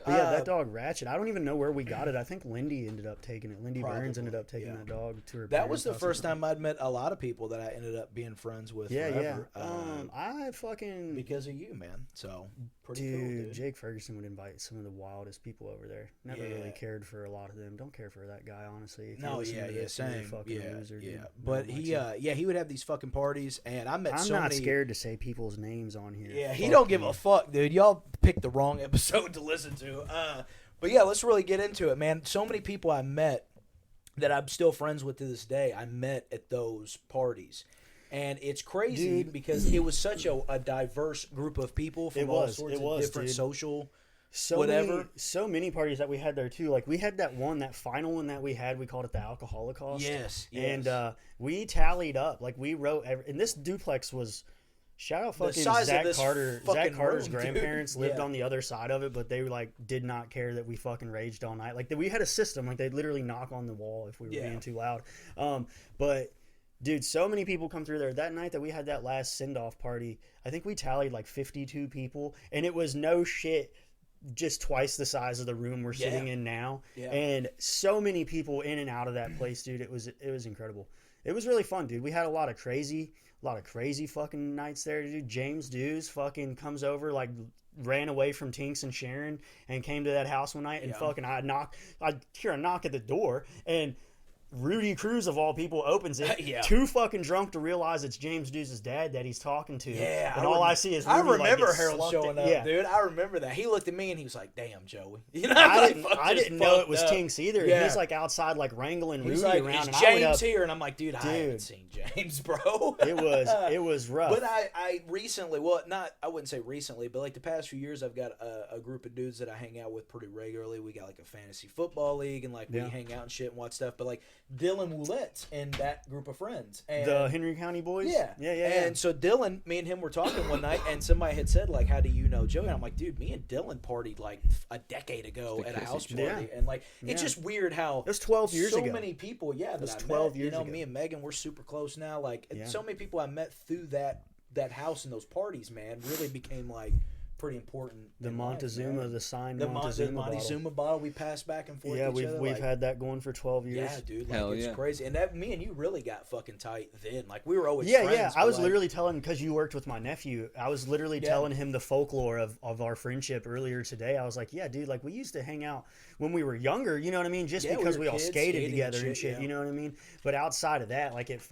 Yeah, that dog Ratchet. I don't even know where we got it. I think Lindy ended up taking it. Lindy Burns ended up taking that dog to her. That was the first time I'd met a lot of people that I ended up being friends with. Forever. I fucking because of you, man. So pretty dude, cool, dude. Jake Ferguson would invite some of the wildest people over there. Never really cared for a lot of them. Don't care for that guy, honestly. No, same. Fucking loser, dude. But he would have these fucking parties, and I met I'm so many. not scared to say people's names on here. Yeah, he don't give a fuck, dude. Y'all picked the wrong episode to listen to. But yeah, let's really get into it, man. So many people I met that I'm still friends with to this day, I met at those parties. And it's crazy because it was such a diverse group of people from all sorts of different social whatever. So many parties that we had there too. Like we had that final one that we had, we called it the Alcohol Holocaust. Yes. And we tallied up, like we wrote, and this duplex was, shout out fucking Zach Carter. Zach Carter's grandparents lived on the other side of it, but they like did not care that we fucking raged all night. Like we had a system, like they'd literally knock on the wall if we were being too loud. But dude, so many people come through there. That night that we had that last send-off party, I think we tallied like 52 people, and it was no shit just twice the size of the room we're sitting in now. Yeah. And so many people in and out of that place, dude. It was incredible. It was really fun, dude. We had a lot of crazy fucking nights there, dude. James Dews fucking comes over, like ran away from Tinks and Sharon and came to that house one night and fucking I'd hear a knock at the door, and Rudy Cruz of all people opens it. Too fucking drunk to realize it's James Dews' dad that he's talking to. Yeah, and all I see is Rudy, I remember like, Harold showing up, dude. I remember that. He looked at me and he was like, "Damn, Joey." You know, I didn't know it was Tinks either. Yeah. He's like outside, like wrangling Rudy around. Is James here? And I'm like, dude, I haven't seen James, bro. It was rough. But I recently, I wouldn't say recently, but like the past few years, I've got a group of dudes that I hang out with pretty regularly. We got like a fantasy football league, and like we hang out and shit and watch stuff. But like Dylan Ouellette's in that group of friends. And the Henry County boys? Yeah. And so Dylan, me and him were talking one night, and somebody had said, like, how do you know Joey? And I'm like, dude, me and Dylan partied like a decade ago at a house party. Yeah. And like, it's just weird how it was 12 years ago. So many people, that was I 12 met, years ago. Me and Megan, we're super close now. Like, so many people I met through that house and those parties, man, really became like pretty important. The Montezuma, life, the signed the Montezuma bottle we passed back and forth. Yeah, each other. We've had that going for 12 years. Yeah, dude, like it's crazy. And that me and you really got fucking tight then. Like we were always friends. Yeah. I was literally telling, because you worked with my nephew, I was literally telling him the folklore of our friendship earlier today. I was like, yeah, dude, like we used to hang out when we were younger. You know what I mean? Just because we all skated together and shit. You know what I mean? But outside of that, like it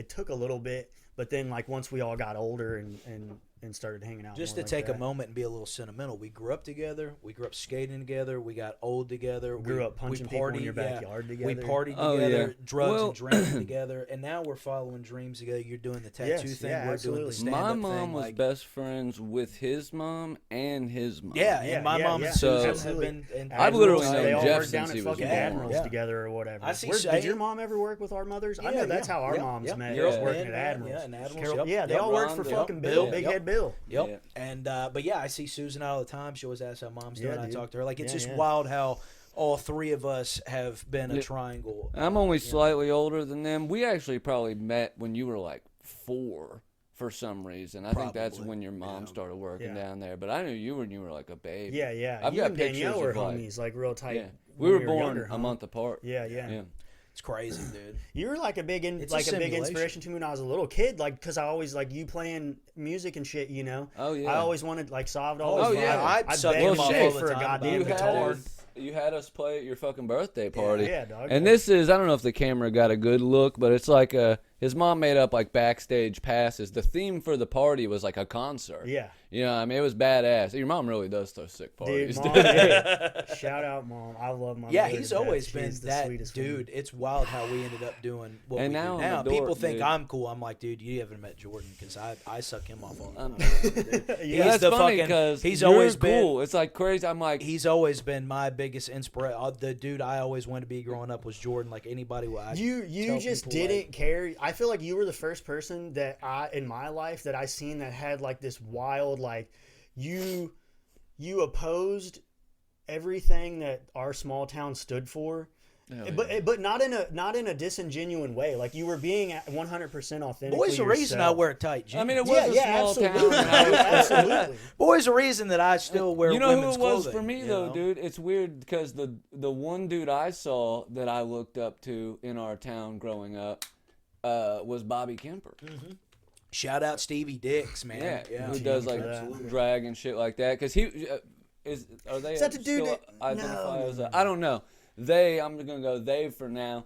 took a little bit. But then, like, once we all got older and started hanging out, just to take a moment and be a little sentimental, we grew up together. We grew up skating together. We got old together. We grew up punching people in your backyard together. We partied together, drugs and drinking together, and now we're following dreams together. You're doing the tattoo thing. We're doing the stand-up thing. My mom was best friends with his mom and his mom. And my mom and Susan have been. I've literally known they all Jeff worked down since at he was fucking Admirals together or whatever. Did your mom ever work with our mothers? I know that's how our moms met. Working at Admirals. Yeah, they all worked for fucking Bill, Big Head Bill. Yep. And but I see Susan all the time. She always asks how mom's doing. I talk to her. Like it's just wild how all three of us have been a triangle. I'm only slightly older than them. We actually probably met when you were like 4 for some reason. I think that's when your mom started working down there. But I knew you when you were like a babe. Yeah. I've got pictures Danielle were of homies, like real tight. Yeah. We were born a month apart. Yeah. It's crazy, dude. You were like a big inspiration to me when I was a little kid, like because I always like you playing music and shit, you know. Oh yeah. I always wanted like I'd I'd beg mom for a goddamn guitar. You had us play at your fucking birthday party. Yeah, dog. And this is, I don't know if the camera got a good look, but it's like his mom made up like backstage passes. The theme for the party was like a concert. Yeah. You know, I mean, it was badass. Your mom really does throw sick parties. Dude, Mom, hey, shout out, Mom. I love my mother. He's always been that dude. It's wild how we ended up doing what we do now. People think I'm cool. I'm like, dude, you haven't met Jordan because I suck him off all the time. Yeah, that's funny because he's always cool. It's like crazy. I'm like, he's always been my biggest inspiration. The dude I always wanted to be growing up was Jordan. Like anybody would. You just didn't care. I feel like you were the first person that in my life that I seen that had like this wild like you opposed everything that our small town stood for. But not in a disingenuous way. Like you were being 100% authentic. Boy's the reason I wear tight jeans. I mean, it was a small town. Absolutely. Boy's the reason that I still wear. You know women's who it was clothing, for me though, dude? It's weird because the one dude I saw that I looked up to in our town growing up was Bobby Kemper. Mm-hmm. Shout out Stevie Dix, man. Yeah. Who does like drag and shit like that? Because he are they that the dude still identify as I don't know. I'm gonna go they for now.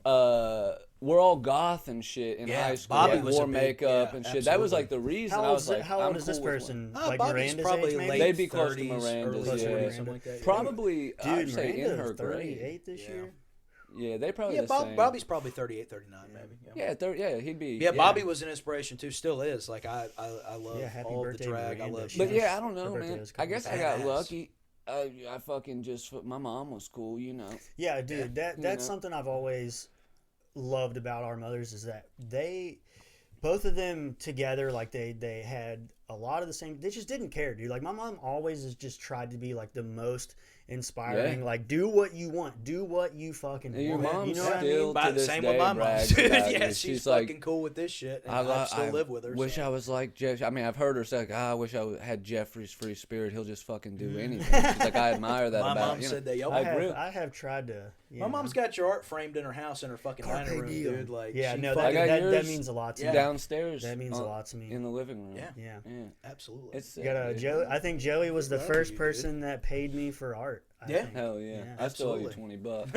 We're all goth and shit in high school. Bobby wore makeup and shit. Absolutely. That was like the reason. I was like, how old is this person? Like Bobby's Miranda's probably age, maybe? late they'd be 30s, close to Miranda's, early yeah. 40s, something like that. Probably, Dude, I'd say in her 38 grade. this year. Yeah, they probably the same. Bobby's probably 38, 39, maybe. Yeah, he'd be. Yeah, Bobby was an inspiration too. Still is. Like I love all the drag. I love. But I don't know, man. I guess I got lucky. I fucking just my mom was cool, you know. Yeah, dude, that's something I've always loved about our mothers is that both of them together, like they had a lot of the same. They just didn't care, dude. Like my mom always has just tried to be like the most inspiring. Like do what you want, do what you fucking want. Your mom, you know still what I mean? to this Same day with my mom. yeah, she's fucking cool with this shit, and I still live with her. Wish I was like Jeff. I mean, I've heard her say, like, I wish I had Jeffrey's free spirit. He'll just fucking do anything. She's like, I admire that my about. Mom said that. I have tried to. My mom's got your art framed in her house in her fucking dining room, dude. Like, that means a lot to me. Downstairs. That means a lot to me in the living room. Yeah, absolutely. It's you got Joey. I think Joey was the first person that paid me for art. Hell yeah. I still owe you $20.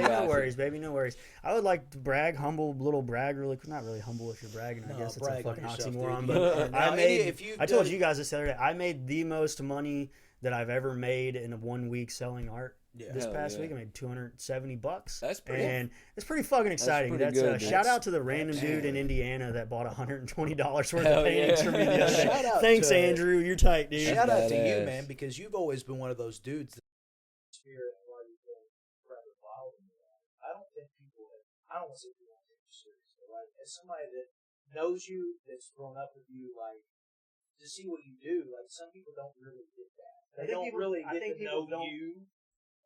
No worries, baby, no worries. I would like to brag, little brag, really, not really humble if you're bragging. I guess it's a fucking oxymoron. But I told you guys this the other day. I made the most money that I've ever made in a 1 week selling art. This past week I made $270. That's pretty. And it's pretty fucking exciting. That's good, shout out to the random dude in Indiana that bought $120 worth of paintings from me the other day. Thanks, Andrew. You're tight, dude. Shout out to you, man, because you've always been one of those dudes. I don't think people. I don't want to say people don't take you serious, but like as somebody that knows you, that's grown up with you, like to see what you do. Like some people don't really get that. They don't really get to know you.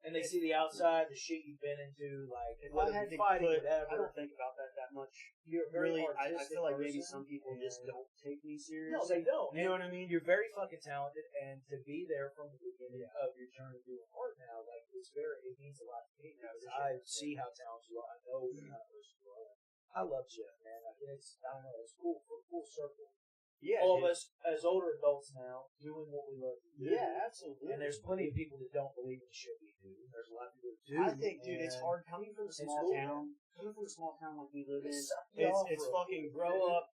And they see the outside, the shit you've been into, like if I had to fighting, whatever. I don't think about that much. You're really, I feel like maybe some people just don't take me serious. No, they don't. You know what I mean? You're very fucking talented, and to be there from the beginning of your journey doing art now, like it means a lot to me because I see how talented you are. I know the kind of person you are. I love Jeff, man. Like it's cool, full circle. Yeah, all of us as older adults now doing what we love to do. Yeah, absolutely. And there's plenty of people that don't believe in the shit we do. There's a lot of people that do. I think, dude, it's hard coming from a small town. Coming from a small town like we live in, it's fucking grow up,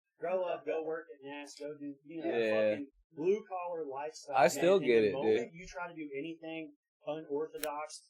go work at NAS, go do fucking blue collar lifestyle. I still get it, dude. You try to do anything unorthodox,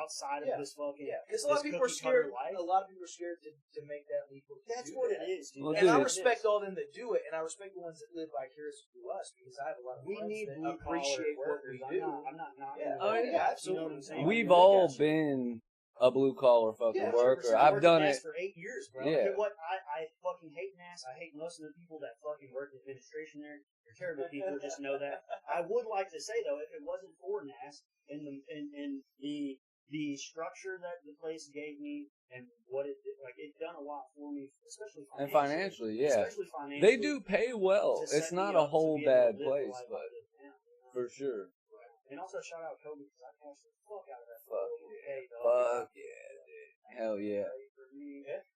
outside of this fucking because a lot of people are scared. A lot of people are scared to make that leap. That's what it is, dude. And I respect all them that do it, and I respect the ones that live vicariously through us because I have a lot of friends that appreciate what we do. I'm not knocking. Absolutely. We've all been a blue collar fucking worker. I've done it for 8 years, bro. Yeah. What I fucking hate NAS. I hate most of the people that fucking work in administration there. They're terrible people. Just know that. I would like to say though, if it wasn't for NAS and the structure that the place gave me and what it did, like it done a lot for me, especially financially. And financially, yeah. Especially financially. They do pay well. It's not a whole bad place, but for sure. And also shout out Kobe because I cashed the fuck out of that. Fuck yeah, dude. Hell yeah.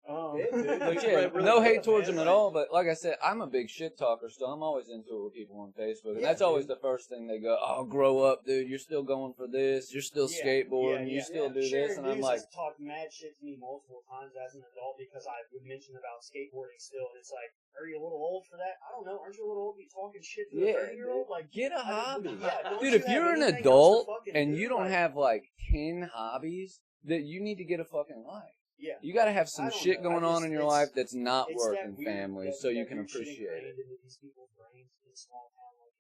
No hate towards them at all, but like I said, I'm a big shit talker still. I'm always into it with people on Facebook, and that's always the first thing they go, "Oh, grow up, dude. You're still going for this. You're still skateboarding. You still do this." And I'm like, talk mad shit to me multiple times as an adult because I would mention about skateboarding still, and it's like, are you a little old for that? I don't know. Aren't you a little old to be talking shit to a 30-year-old? Like, get a hobby, dude. You if you're an adult and you don't have like 10 hobbies, that you need to get a fucking life. Yeah. You got to have some shit going on in your life that's not work and family, so you can appreciate it. These people's brains in small town like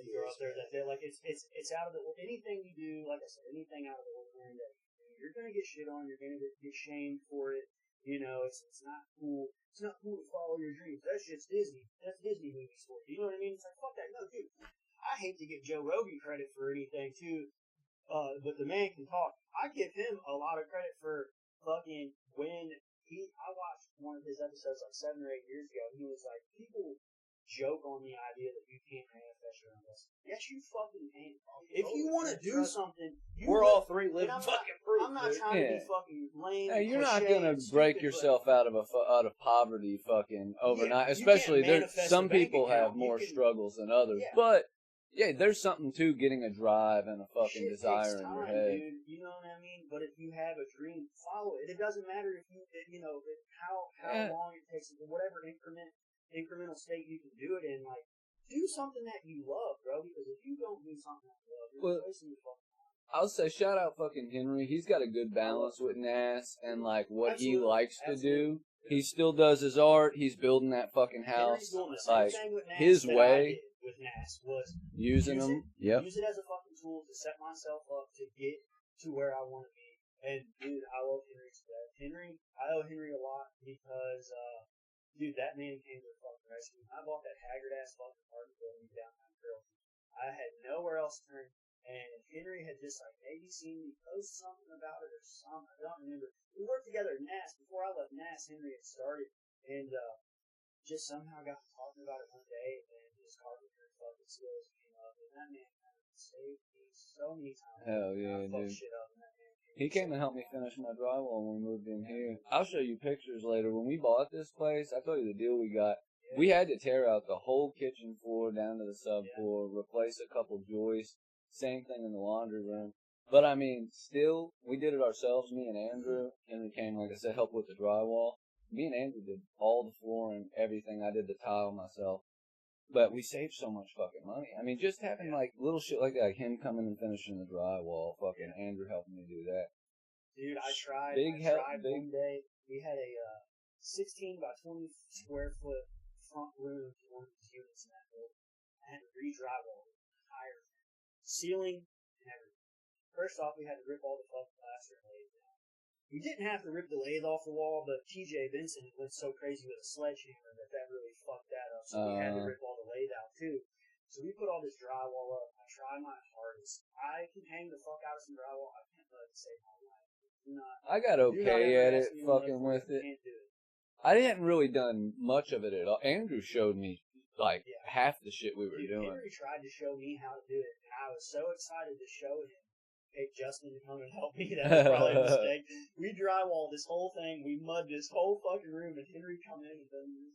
you're up there that they're like it's out of the anything you do, like I said, anything out of the ordinary that you're gonna get shit on, you're gonna get shamed for it. You know, it's not cool. It's not cool to follow your dreams. That shit's Disney. That's Disney movies for you. You know what I mean? It's like fuck that. No, dude. I hate to give Joe Rogan credit for anything too, but the man can talk. I give him a lot of credit for fucking when I watched one of his episodes like 7 or 8 years ago. He was like, people joke on the idea that you can't manifest your own destiny. Yes, you fucking can. If you want to do something, we're all three living fucking proof. I'm not trying to be fucking lame. Hey, you're not gonna break yourself out of poverty fucking overnight. Especially some people have more struggles than others, but. Yeah, there's something to getting a drive and a fucking desire in your head. Dude. You know what I mean? But if you have a dream, follow it. It doesn't matter if how long it takes, whatever incremental state you can do it in. Like, do something that you love, bro. Because if you don't do something that you love, you're wasting your fucking time. I'll say shout out fucking Henry. He's got a good balance with Nas and like what he likes to do. He still does his art. He's building that fucking house like his way. With NAS was using them. Yep. Use it as a fucking tool to set myself up to get to where I want to be. And dude, I love Henry to death. I owe Henry a lot because, dude, that man came to the fucking rescue. I bought that haggard ass fucking apartment building downtown Carrollton. I had nowhere else to turn, and Henry had just like maybe seen me post something about it or something. I don't remember. We worked together at NAS. Before I left NAS, Henry had started, and just somehow got to talking about it one day, and his carpentry fucking skills came up, and that man saved me so many times. Hell yeah, dude. Shit up, and that man he came to help me finish my drywall when we moved in here. I'll show you pictures later. When we bought this place, I told you the deal we got. Yeah. We had to tear out the whole kitchen floor down to the subfloor, replace a couple joists, same thing in the laundry room. But I mean, still, we did it ourselves, me and Andrew. Henry came, like I said, help with the drywall. Me and Andrew did all the flooring, everything. I did the tile myself. But we saved so much fucking money. I mean, just having like little shit like that, like him coming and finishing the drywall, fucking Andrew helping me do that. Dude, I tried one day. We had a 16 by 20 square foot front room to one of these units in that building. I had to re-drywall the entire ceiling and everything. First off, we had to rip all the fucking plaster and lay it down. We didn't have to rip the lathe off the wall, but TJ Benson went so crazy with a sledgehammer that really fucked that up. So we had to rip all the lathe out too. So we put all this drywall up. I try my hardest. I can hang the fuck out of some drywall. I can't let it save my life. I got okay at it, fucking with it. I hadn't really done much of it at all. Andrew showed me like half the shit we were doing. Henry tried to show me how to do it, and I was so excited to show him. Hey, Justin to come and help me. That was probably a mistake. We drywalled this whole thing. We mudded this whole fucking room, and Henry come in and done this.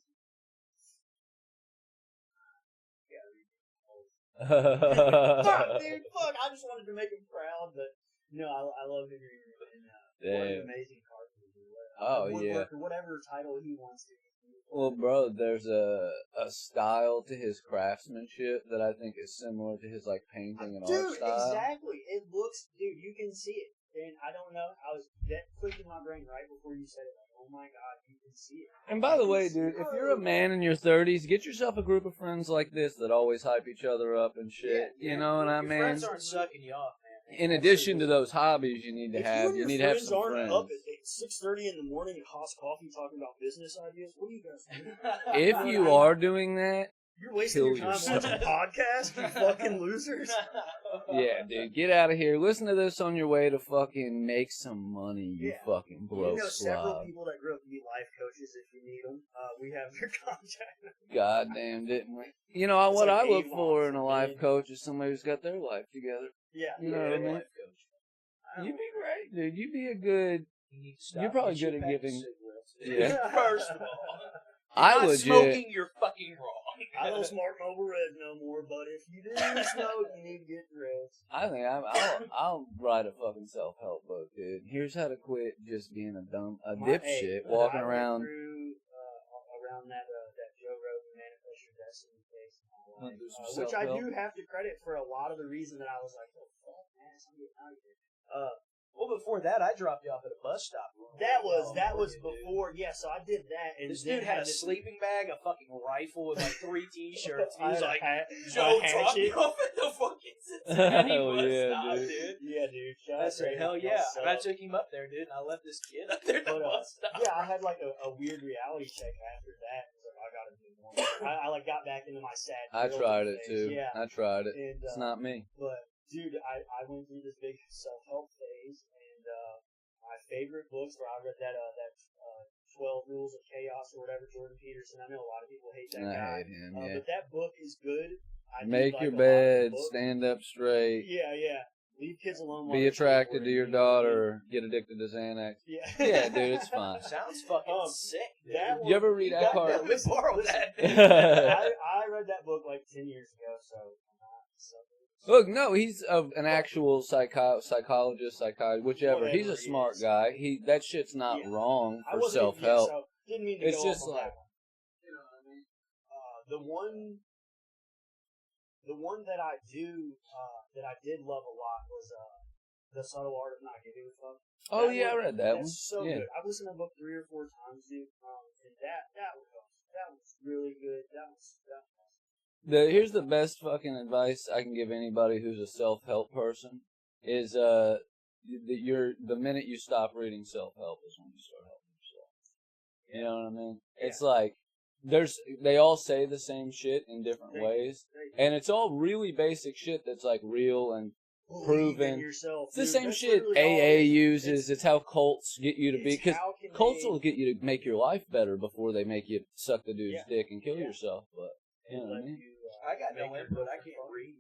Fuck, dude, fuck. I just wanted to make him proud, but no, I love Henry. And, what an amazing carpenter. Woodworker, whatever title he wants to. Well, bro, there's a style to his craftsmanship that I think is similar to his like painting and art style. Dude, exactly. It looks, dude, you can see it. And I don't know, that clicked in my brain right before you said it. Like, oh my God, you can see it. And by the way, dude, if you're a man in your 30s, get yourself a group of friends like this that always hype each other up and shit. You know what I mean? Friends aren't sucking you off, man. In addition to those hobbies you need to have, you need to have some friends. Up at 6:30 in the morning at Haas Coffee talking about business ideas. What are you guys doing? If you are doing that, you're wasting your time watching podcasts, you fucking losers. Yeah, dude, get out of here. Listen to this on your way to fucking make some money, you fucking broke You know several slob. people that grew up to be life coaches if you need them. We have their contact. Goddamn, didn't we? You know, what I look for in a life coach is somebody who's got their life together. Yeah, you know what I mean? Life coach. You'd be great, dude. You'd be a good You're probably good at giving. Yeah. First of all, smoking, you're fucking wrong. I don't smoke no red no more, but if you do smoke, you need to get dressed. I think I'll write a fucking self-help book, dude. Here's how to quit just being a dipshit walking around. Around that Joe Rogan Manifest Your Destiny case, which I do have to credit for a lot of the reason that I was like, oh fuck, man, I'm getting out of here. Well, before that, I dropped you off at a bus stop. That was before, yeah. So I did that, and this dude had a sleeping bag, a fucking rifle, and like 3 T-shirts. He was like, Joe, drop me off at the fucking Cincinnati bus stop, dude. dude. Yeah, dude. I said, hell yeah. And I took him up there, dude, and I left this kid up there at the bus stop. Yeah, I had like a weird reality check after that. I gotta do more. I like got back into my sad. I tried it too. Yeah, I tried it. And, it's not me. But dude, I went through this big self-help phase, and my favorite books where I read that 12 Rules of Chaos or whatever, Jordan Peterson. I know a lot of people hate that guy. I hate him. Yeah. But that book is good. Make your bed, stand up straight. Yeah. Leave kids alone. Be attracted to your daughter. Get addicted to Xanax. Yeah, dude, it's fine. Sounds fucking sick. You ever read Eckhart? We borrowed that. I read that book like 10 years ago, so. Look, no, he's an actual psychologist, whichever. He's a smart guy. That shit's not wrong for self-help. So didn't mean to it's go just off on like, that one. You know what I mean? The one that I did love a lot was The Subtle Art of Not Giving a Fuck. Oh yeah, I read that one. So good. I've listened to the book 3 or 4 times, dude. And that was really good. That was awesome. Here's the best fucking advice I can give anybody who's a self-help person is the minute you stop reading self-help is when you start helping yourself. You know what I mean? Yeah. It's like they all say the same shit in different ways, and it's all really basic shit that's like real and proven. Yourself, it's the same shit AA uses. It's how cults get you to be, because cults will get you to make your life better before they make you suck the dude's dick and kill yourself. But you know what I mean? I got no input. I can't read.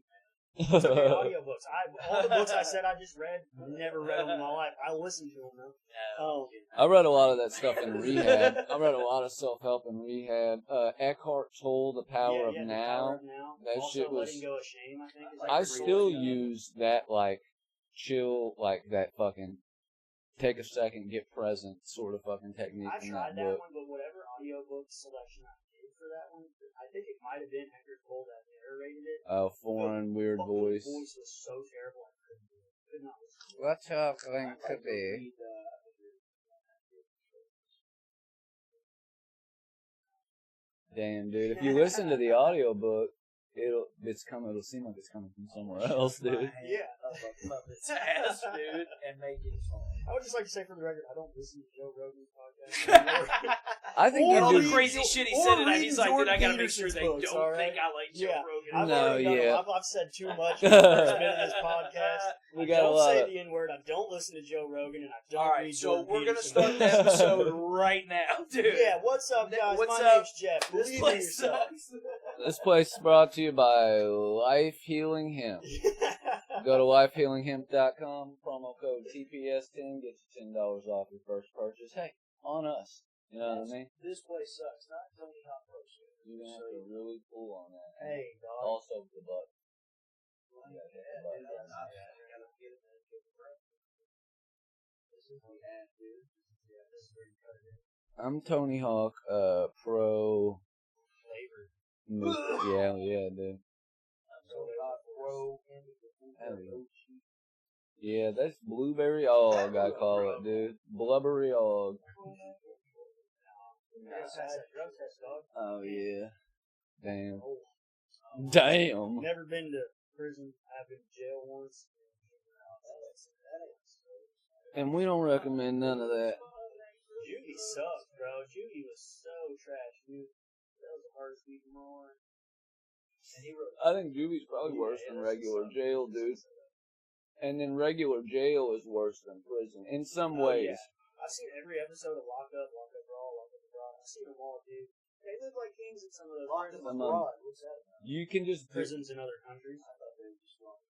It's okay, audiobooks. All the books I said I just read, never read them in my life. I listened to them though. I read a lot of that stuff in rehab. I read a lot of self-help in rehab. Eckhart Tolle, The Power of Now. That also, shit was. Letting Go of Shame, I think. I still use that like chill, like that fucking take a second, get present sort of fucking technique in that book. I tried that one, but whatever audiobook selection I did for that one, I think it might have been Eckhart Tolle that narrated it. Oh, foreign, weird voice. The voice was so terrible I couldn't do it. Could not listen to it. What's up, going to be? Damn, dude. If you listen to the audiobook, it'll seem like it's coming from somewhere else, dude. Yeah. Up its ass, dude, and make it fun. I would just like to say for the record, I don't listen to Joe Rogan's podcast. I think all the crazy shit he said tonight, he's like, dude, I gotta make sure they don't think I like Joe Rogan. I've said too much in the first minute of this podcast. We got a lot. Don't say the N-word. I don't listen to Joe Rogan, and I don't read Jordan we're gonna Peterson. start the episode right now, dude. Yeah, what's up, guys? What's My up? name's Jeff. This place sucks. This place is brought to you by Life Healing Hemp. Go to lifehealinghemp.com, promo code TPS10, get you $10 off your first purchase. Hey, on us. You know what I mean? This place sucks. Not Tony Hawk Pro Show. You're going to have to really pull on that. Hey, dog. Also the butt. I'm Tony Hawk, pro. Yeah, dude. Yeah, that's blueberry og, I call it, dude. Blubbery og. Oh, yeah. Damn. Damn. Never been to prison. I've been to jail once. And we don't recommend none of that. Juvie sucked, bro. Juvie was so trash, dude. That was the hardest week of my life. I think Juvie's probably worse than regular jail, dude. And then regular jail is worse than prison in some ways. Yeah. I've seen every episode of Lock Up, Lock Up Raw, Lock Up Raw. I've seen them all, dude. They live like kings in some of those prisons. What's that about? You can just prisons in other countries. I thought they were just wrong.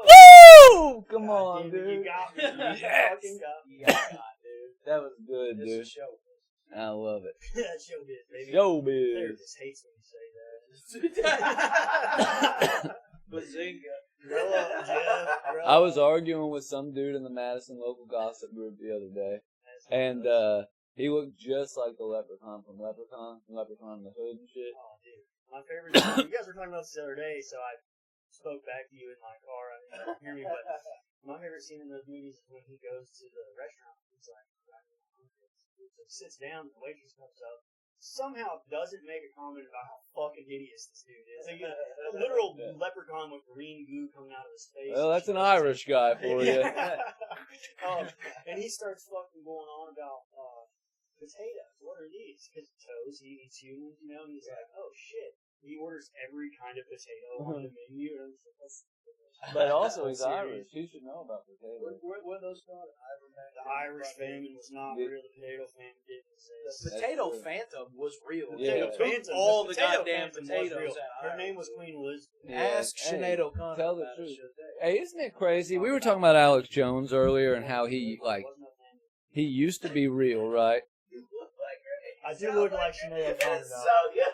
Woo! Come on, dude. You got me. You fucking got me. That was good, dude. It's a show. I love it. Showbiz, baby. Showbiz. Larry just hates when you say that. Bazinga. I was arguing with some dude in the Madison local gossip group the other day, and he looked just like the leprechaun from Leprechaun in the Hood and shit. Oh, dude. My favorite you guys were talking about this the other day, so I spoke back to you in my car. I didn't hear me, but my favorite scene in those movies is when he goes to the restaurant. He's like, sits down, the waitress comes up, somehow doesn't make a comment about how fucking hideous this dude is. Like, a literal leprechaun with green goo coming out of his face. Well, that's an Irish guy for you. And he starts fucking going on about potatoes. What are these? Because toes, he eats humans, you know, and he's like, oh shit. He orders every kind of potato on the menu. And but also, he's Irish. He should know about potatoes. What are those called? The Irish famine was not real. The potato famine didn't exist. The potato phantom was real. Yeah. Phantom, all the potato goddamn phantom potatoes. Her name was Queen Elizabeth. Ask Sinead O'Connor. Tell the truth. Hey, isn't it crazy? We were talking about Alex Jones earlier and how he used to be real, right? I do look like Sinead O'Connor. It's so good.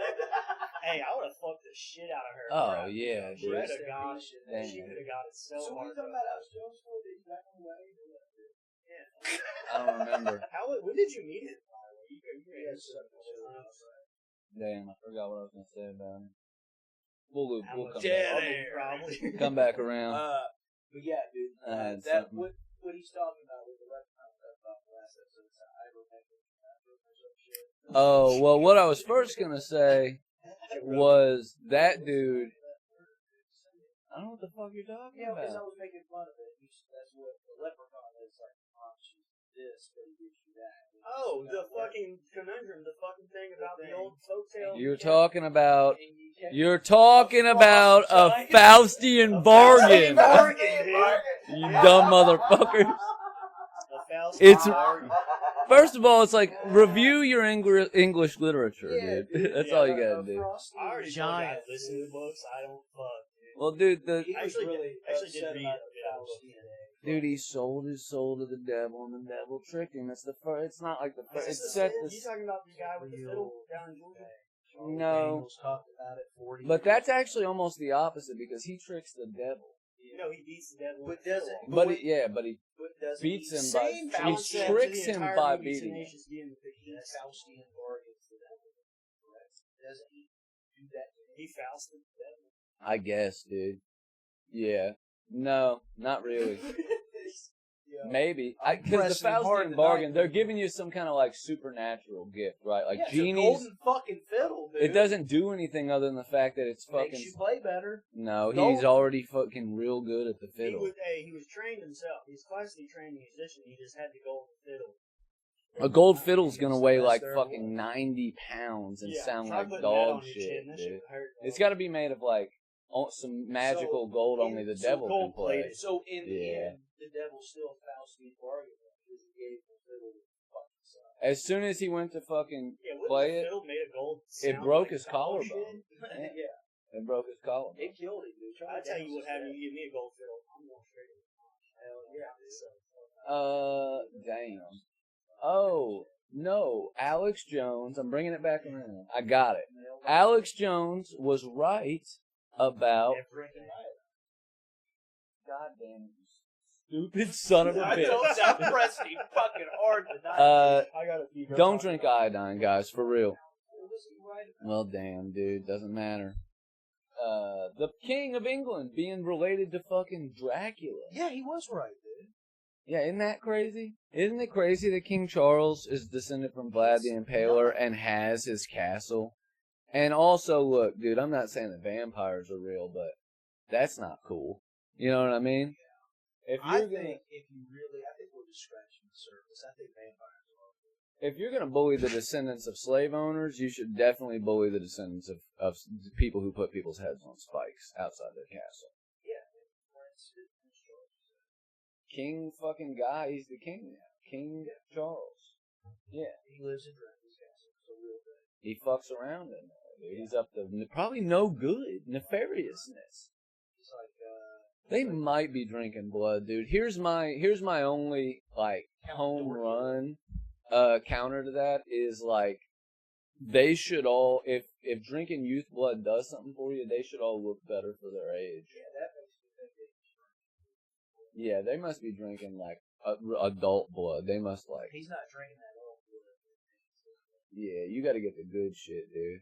Hey, I would have fucked the shit out of her. Oh, yeah, She dude. could have got it. She could have got it so So what are hard. you talking about Alex Jones for? That he's back on the way? I don't remember. When did you meet him? Damn, I forgot what I was going to say about him. We'll come Dead back. air. Probably. Come back around. But yeah, dude. That what he's talking about with the leprechaun stuff about the last episode is ivermectin or some shit. Oh, well, what I was first going to say was that dude. I don't know what the fuck you're talking Yeah, because I about. was making fun of it. That's what the leprechaun is like. Promise you this, but he gives you that. Oh, the fucking conundrum, the fucking thing about the old folktale. You're talking about a Faustian bargain. You dumb motherfuckers. It's first of all, it's like review your English literature, dude. That's all you gotta do. I already giant. Listen to books. I don't fuck. Well, dude, He actually did read dude, he sold his soul to the devil, and the devil tricked him. It's the first. It's not like the first. It's set this. You talking about the guy with the fiddle down in Georgia? No, but that's actually almost the opposite because he tricks the devil. No, he beats the devil. But doesn't? But he beats him by he tricks him by beating him. Faustian bargains the devil. Doesn't he do that? He Fausted the devil. I guess, dude. Yeah. No, not really. Maybe. Because the Faustian bargain, they're giving you some kind of like supernatural gift, right? Like genies. It's a golden fucking fiddle, dude. It doesn't do anything other than the fact that it's fucking. Makes you play better. No, he's already fucking real good at the fiddle. He was trained himself. He's classically trained musician. He just had the golden fiddle. A gold fiddle's gonna weigh like fucking 90 pounds and sound like dog shit, dude. It's gotta be made of like some magical gold only the devil can play. So in the end, the devil still Faustian bargain because he gave the fiddle to fucking son. As soon as he went to fucking play it, it broke his collarbone. Yeah. It broke his collarbone. It killed him, dude. I tell you what happened. You give me a gold fiddle, I'm going straight to the Hell yeah. Damn. Oh, no. Alex Jones, I'm bringing it back around. I got it. Alex Jones was right about... Goddamn stupid son of a bitch. I pressed him fucking hard tonight. Don't drink iodine, guys, for real. Well, damn, dude. Doesn't matter. The King of England being related to fucking Dracula. Yeah, he was right, dude. Yeah, isn't that crazy? Isn't it crazy that King Charles is descended from Vlad the Impaler and has his castle? And also, look, dude, I'm not saying that vampires are real, but that's not cool. You know what I mean? I think we're just scratching the surface. I think vampires are real. If you're going to bully the descendants of slave owners, you should definitely bully the descendants of people who put people's heads on spikes outside their castle. Yeah. King fucking guy, he's the king now. King Charles. Yeah. He lives in Dracula's castle. It's a real thing. He fucks around in there, dude. He's up to probably no good. Nefariousness. He's like, they might be drinking blood, dude. Here's my only, like, home run counter to that is like they should all, if drinking youth blood does something for you, they should all look better for their age. Yeah, that makes me think they Yeah, they must be drinking like adult blood. They must like. He's not drinking that old blood. Yeah, you got to get the good shit, dude.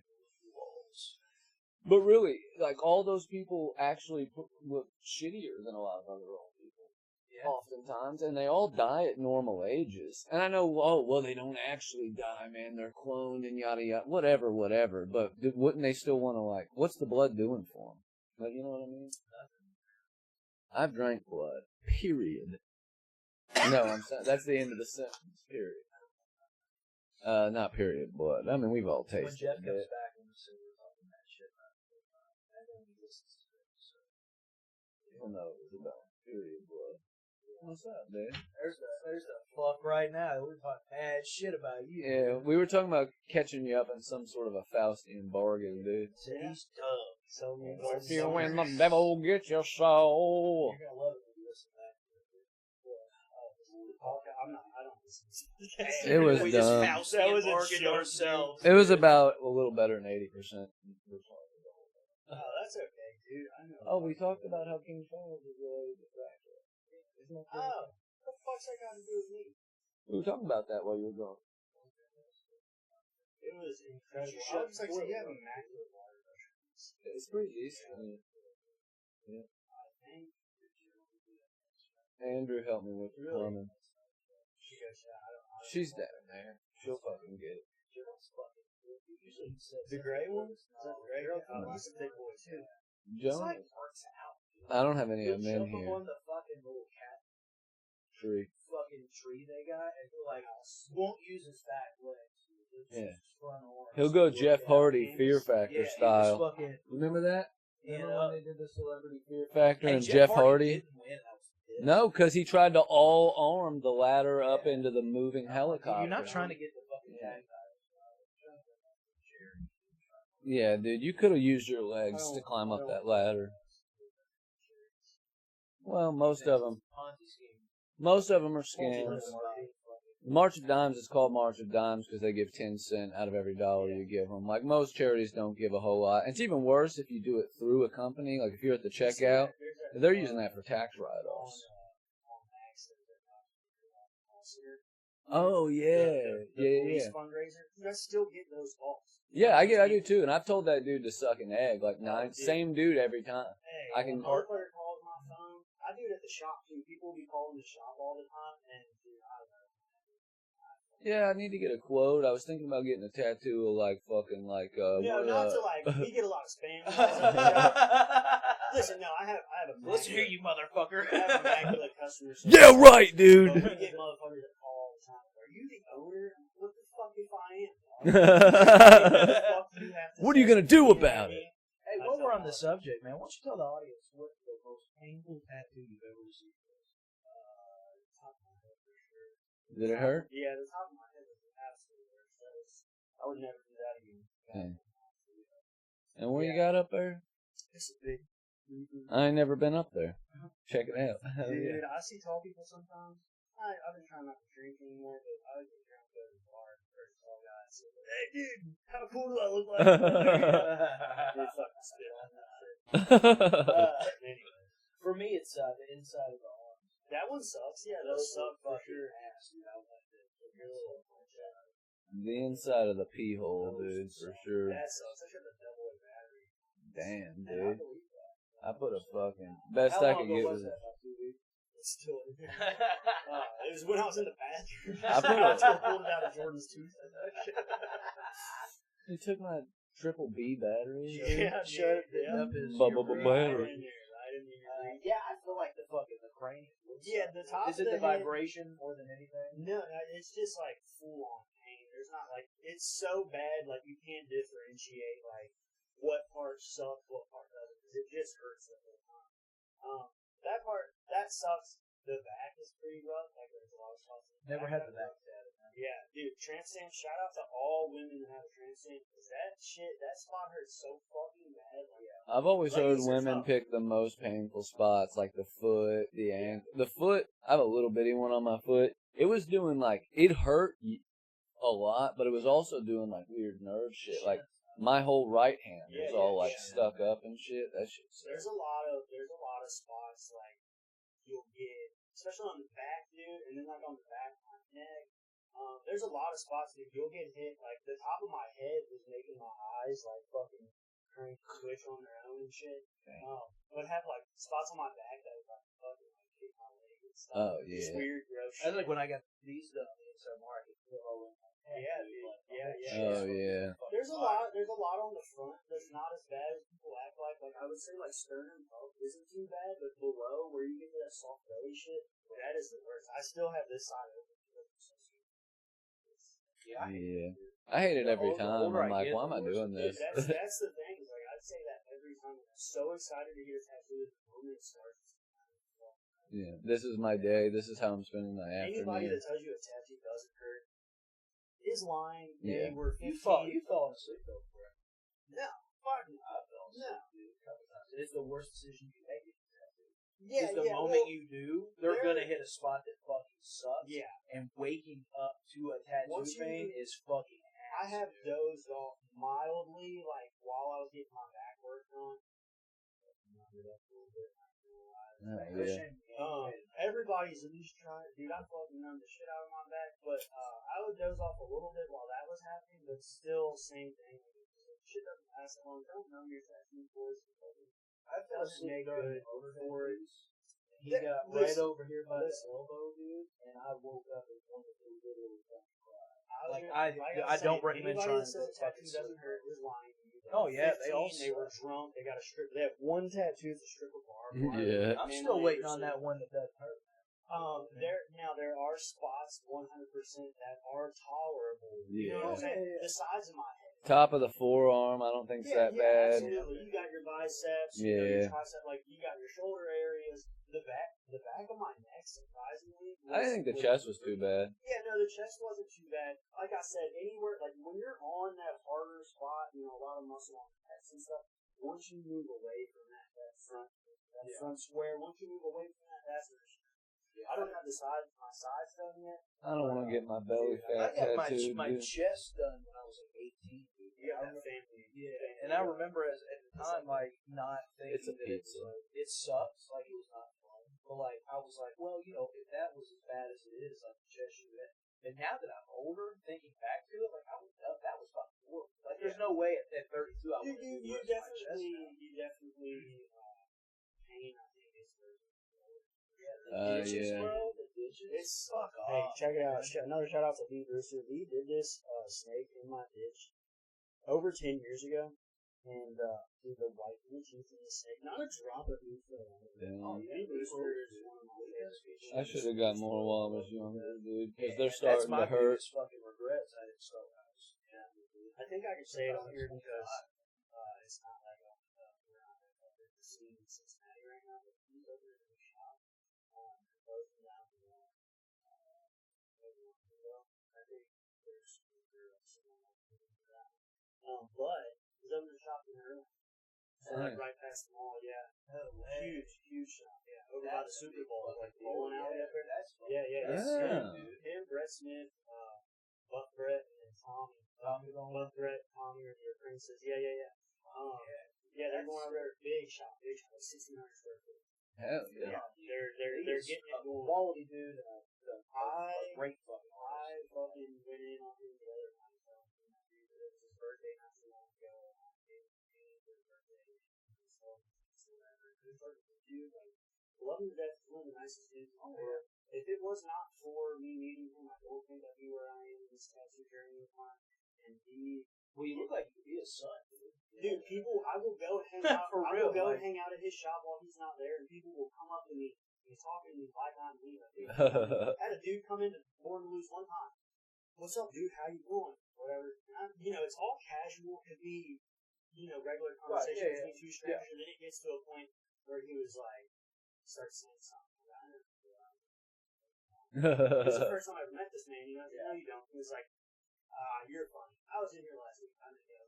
But really, like all those people actually look shittier than a lot of other old people. Yeah. Oftentimes, and they all die at normal ages. And I know, oh, well, they don't actually die, man. They're cloned and yada yada, whatever. But wouldn't they still want to like? What's the blood doing for them? Like, you know what I mean? I've drank blood. Period. No, I'm sorry. That's the end of the sentence. Period. Not period blood. I mean, we've all tasted it. When Jeff comes back, I'm just saying we're talking that shit about it. I know he listens to it, so. He'll know it was about period blood. What's up, dude? There's the fuck right now. We're talking bad shit about you. Yeah, we were talking about catching you up in some sort of a Faustian bargain, dude. He's tough. So if you win, the devil get your soul. You're gonna love it when you listen to that. I don't listen to that. It was we dumb. Just bargained ourselves. It was about a little better than 80%. Oh, that's okay, dude. I know. Oh, we talked about how King Charles is related to Fractal. Oh, what the fuck's that got to do with me? We were talking about that while you were gone. It was incredible. I was like, so you have immaculate water pressure. It's pretty decent. Yeah. Andrew helped me with the plumbing. She's down there. She'll fucking get it. The gray one? Is that the gray one? Oh, he's a thick boy too. Joan? I don't have any of them in here. On the fucking little cat tree they got, and like won't use his back legs. Yeah. He'll go Jeff Hardy Fear Factor style. Fucking, remember that? Remember when they did the Celebrity Fear Factor and Jeff Hardy? No, because he tried to all-arm the ladder up into the moving helicopter. You're not trying to get the fucking tag. Yeah, dude, you could have used your legs to climb up that ladder. Well, most of them are scams. March of Dimes is called March of Dimes because they give 10 cents out of every dollar you give them. Like, most charities don't give a whole lot. And it's even worse if you do it through a company. Like, if you're at the checkout, they're using that for tax write-offs. Oh, yeah. Yeah. Fundraiser. You guys still get those calls. Yeah, I do too. And I've told that dude to suck an egg. Like, same dude every time. Hey, I can calls my phone. I do it at the shop too. People will be calling the shop all the time, and dude, I don't know. Yeah, I need to get a quote. I was thinking about getting a tattoo of like fucking like not to like we get a lot of spam. Listen, no, I have a listen here, you motherfucker. I have immaculate customers. Yeah, right, dude. We get motherfuckers that call all the time. Are you the owner? What the fuck if I am? What are you gonna do about it? Hey, while we're on the subject, man, why don't you tell the audience what the most painful tattoo you've ever received was? Did it hurt? Yeah, the top of my head was absolutely worse. I would never do that again. Okay. And what you got up there? It's big. I ain't never been up there. Check it out. Dude, I see tall people sometimes. I've been trying not to drink anymore, but I was trying to go to the bar and first tall guy and say, hey, dude, how cool do I look like? Dude, fucking spit on that shit. Anyway. For me, it's the inside of the arm. That one sucks. Yeah, those suck for sure. The inside of the pee hole, dude, for sure. That sucks. I should have double a battery. Damn, dude. I put a fucking best I could get was that? It's still in there. It was when I was in the bathroom. I pulled it out of Jordan's tooth. He took my triple B battery. Yeah, shut it up. Battery. Yeah, I feel like the crane. Yeah, the top. Is it the vibration more than anything? No, it's just like full on pain. There's not like it's so bad like you can't differentiate like what part sucks, what part doesn't, because it just hurts the whole time. That part that sucks. The back is pretty rough. Like there's a lot of spots. Never had the back tatted. Yeah, dude. Tramp stamp. Shout out to all women that have a tramp stamp because that spot hurts so fucking bad. Like, I've always heard women pick the most painful spots, like the foot, the ankle. The foot, I have a little bitty one on my foot. It was doing like, it hurt a lot, but it was also doing like weird nerve shit. Like my whole right hand was all like stuck up and shit. That shit sucked. There's a lot of spots like you'll get, especially on the back, dude, and then like on the back of my neck. There's a lot of spots that you'll get hit. Like the top of my head was making my eyes like fucking crank switch on their own and shit. But have like spots on my back that was like fucking like hit my leg and stuff. Oh yeah. Just weird gross shit. That's like when I got these done in some market. Yeah, dude. Yeah. Oh yeah. There's a lot on the front that's not as bad as people act like. Like I would say like sternum up isn't too bad, but below where you get to that soft belly shit, that is the worst. I still have this side open. Yeah. I hate it every time. I'm like, why am I doing this? That's the thing. Is like I'd say that every time. I'm so excited to get a tattoo the moment it starts. Yeah, this is my day. This is how I'm spending my afternoon. Anybody that tells you a tattoo doesn't hurt is lying. Yeah. They were 15. You fell asleep though, bro. No. Fuck no. I fell asleep, dude, a couple times. It's the worst decision you can make. Yeah, the moment you do, they're gonna hit a spot that fucking sucks. Yeah. And waking up to a tattoo pain is fucking ass. I have dozed off mildly, like while I was getting my back work done. Everybody's at least trying. Dude, I'm fucking numb the shit out of my back, but I would doze off a little bit while that was happening, but still, same thing. Shit doesn't last that long. Don't numb your tattoo boys. I fell asleep during for it. He got right over here by his elbow, dude, and I woke up and wanted to literally fucking cry. I don't recommend trying to go fucking doesn't hurt. Is lying. Oh yeah, they were drunk. They got a strip. They have one tattoo, it's a strip of barbed wire. Yeah, I'm still waiting on that one that doesn't hurt. There are spots 100% that are tolerable. Yeah. You know what I'm saying? The sides of my head. Top of the forearm, I don't think it's that bad. Absolutely. You got your biceps, yeah. Your tricep, like you got your shoulder areas. The back of my neck, surprisingly. I think the chest was too bad. Yeah, no, the chest wasn't too bad. Like I said, anywhere, like when you're on that harder spot, you know, a lot of muscle on the chest and stuff. Once you move away from that front square, once you move away from that, that's the issue. I don't have my sides done yet. I don't want to get my belly fat tattooed. I got my chest done when I was like 18. Yeah, I family. Yeah, and I remember at the time, like, not thinking it's a pizza. It sucks, like, it was not fun. But, like, I was like, well, you know, if that was as bad as it is, like, the chest shoot it. And now that I'm older, thinking back to it, like, that was fucking horrible. Like, there's no way at 32 I would do you definitely, pain, I think, is the ditches, yeah. bro. The ditches. It's fuck off. Hey, check it out. Another shout out to Lee Brewster. Lee did this snake in my ditch over 10 years ago, and through the white teeth in the snake, not a drop of meat for Lee Brewster is one of my favorite species. I should have got more while I was younger, dude, because they're starting to hurt. That's my biggest fucking regrets. I didn't start when I was. I think I can say it on here because it's not like we're not at the scene in Cincinnati right now, but he's over in the shop. Closing down the I think there's but he's over the shop in Irvine. So like right past the mall, yeah. Huge shop, yeah. Over by the Super Bowl, like bowling alley up there. Yeah. Him, Brett Smith, Buck Brett, and Tommy. Buck Brett, Tommy are their princes. Yeah. Yeah, they're going over there. Big shop, 1,600 square feet. Hell yeah. They're getting it going. Quality dude. Great fucking. I fucking went in on him the other night. It was his birthday not too long ago. I gave him his birthday. Dude, like, love him to death. He's one of the nicest dudes on there. If it was not for me meeting him, I don't think I'd be where I am in this tattoo journey of mine. And well, you look like you could be his son, dude. Dude, people, I will go hang out. I will go hang out at his shop while he's not there, and people will come up to me and he's talking to me like I'm me. I had a dude come into Born to Lose one time. What's up, dude? How you doing? Whatever. It's all casual. Could be, regular conversation between two strangers, and then it gets to a point where he was like, starts saying something. This is the first time I've met this man. No, you don't. He was like, you're funny. I was in here last week. I didn't know.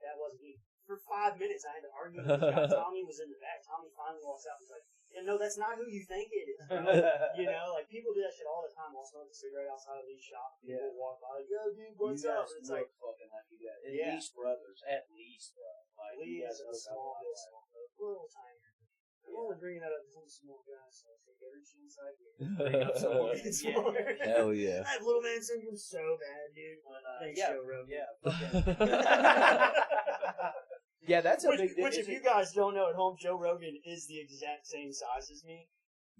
That wasn't me. For 5 minutes, I had to argue with this guy. Tommy was in the back. Tommy finally walks out and was like, no, that's not who you think it is. Like, people do that shit all the time while smoking a cigarette outside of Lee's shop. People walk by, like, yo, dude, what's you up? guys It's like, fucking like you guys. At least brothers. At least, bro. Like, Lee you is guys a small bit, a little tinier. I'm only bringing that up because I'm a small guy, so I take every chance I get. Bring up someone that's smaller. Hell yeah. I have little man syndrome so bad, dude. Thanks, Joe Rogan. Yeah. Yeah, that's a big Which, if you guys don't know at home, Joe Rogan is the exact same size as me.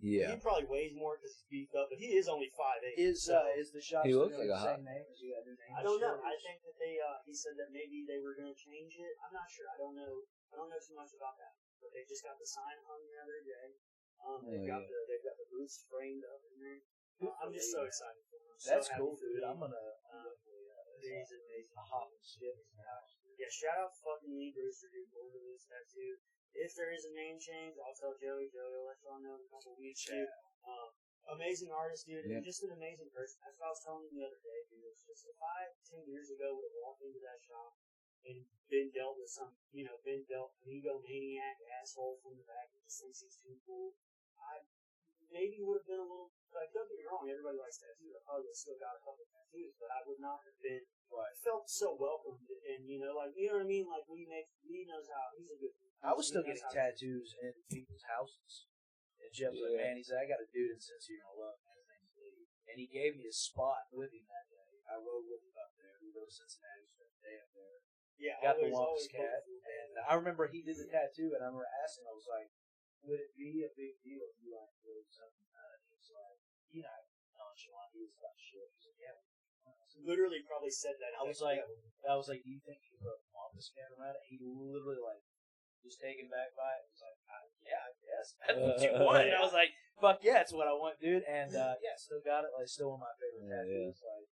Yeah. He probably weighs more because he's beefed up, but he is only 5'8". Is the shop He looks like the a same name? As you got his name? I don't know. I think that he said that maybe they were going to change it. I'm not sure. I don't know too much about that. But they just got the sign hung the other day. They've got the booths framed up in there. I'm just so excited for him. That's cool, dude. I'm gonna. He's amazing. Hop and shit. Yeah, shout out to fucking Lee Brewster, dude. Born to this tattoo. If there is a name change, I'll tell Joey. Joey will let y'all know in a couple weeks, dude. Amazing artist, dude, and just an amazing person. That's what I was telling you the other day, dude. It's just if I 10 years ago would have walked into that shop and been dealt with some, been dealt an egomaniac asshole from the back that just thinks he's too cool, I maybe would have been a little. Like, don't get me wrong, everybody likes tattoos. I probably would have still got a couple of tattoos, but I would not have been felt so welcomed. And you know what I mean? Like Lee knows how he's a good. I was still getting tattoos in people's houses. And Jeff was like, man, he said, I got a dude in Cincy you're gonna love, man. His name's Lee. And he gave me a spot with him that day. I rode with him up there. We go to Cincinnati, spent the day up there. Yeah, got the Wampus cat. And I remember he did the tattoo, and I remember asking him, I was like, would it be a big deal if you like wrote something? And he was like, nonchalant. He was like, shit. He was like, yeah. Literally, probably said that. I was like, do you think you could put a Wampus cat around it? He literally like was taken back by it. He was like, yeah, I guess that's what you want. And I was like, fuck yeah, it's what I want, dude. And still got it. Like, still one of my favorite tattoos. Like,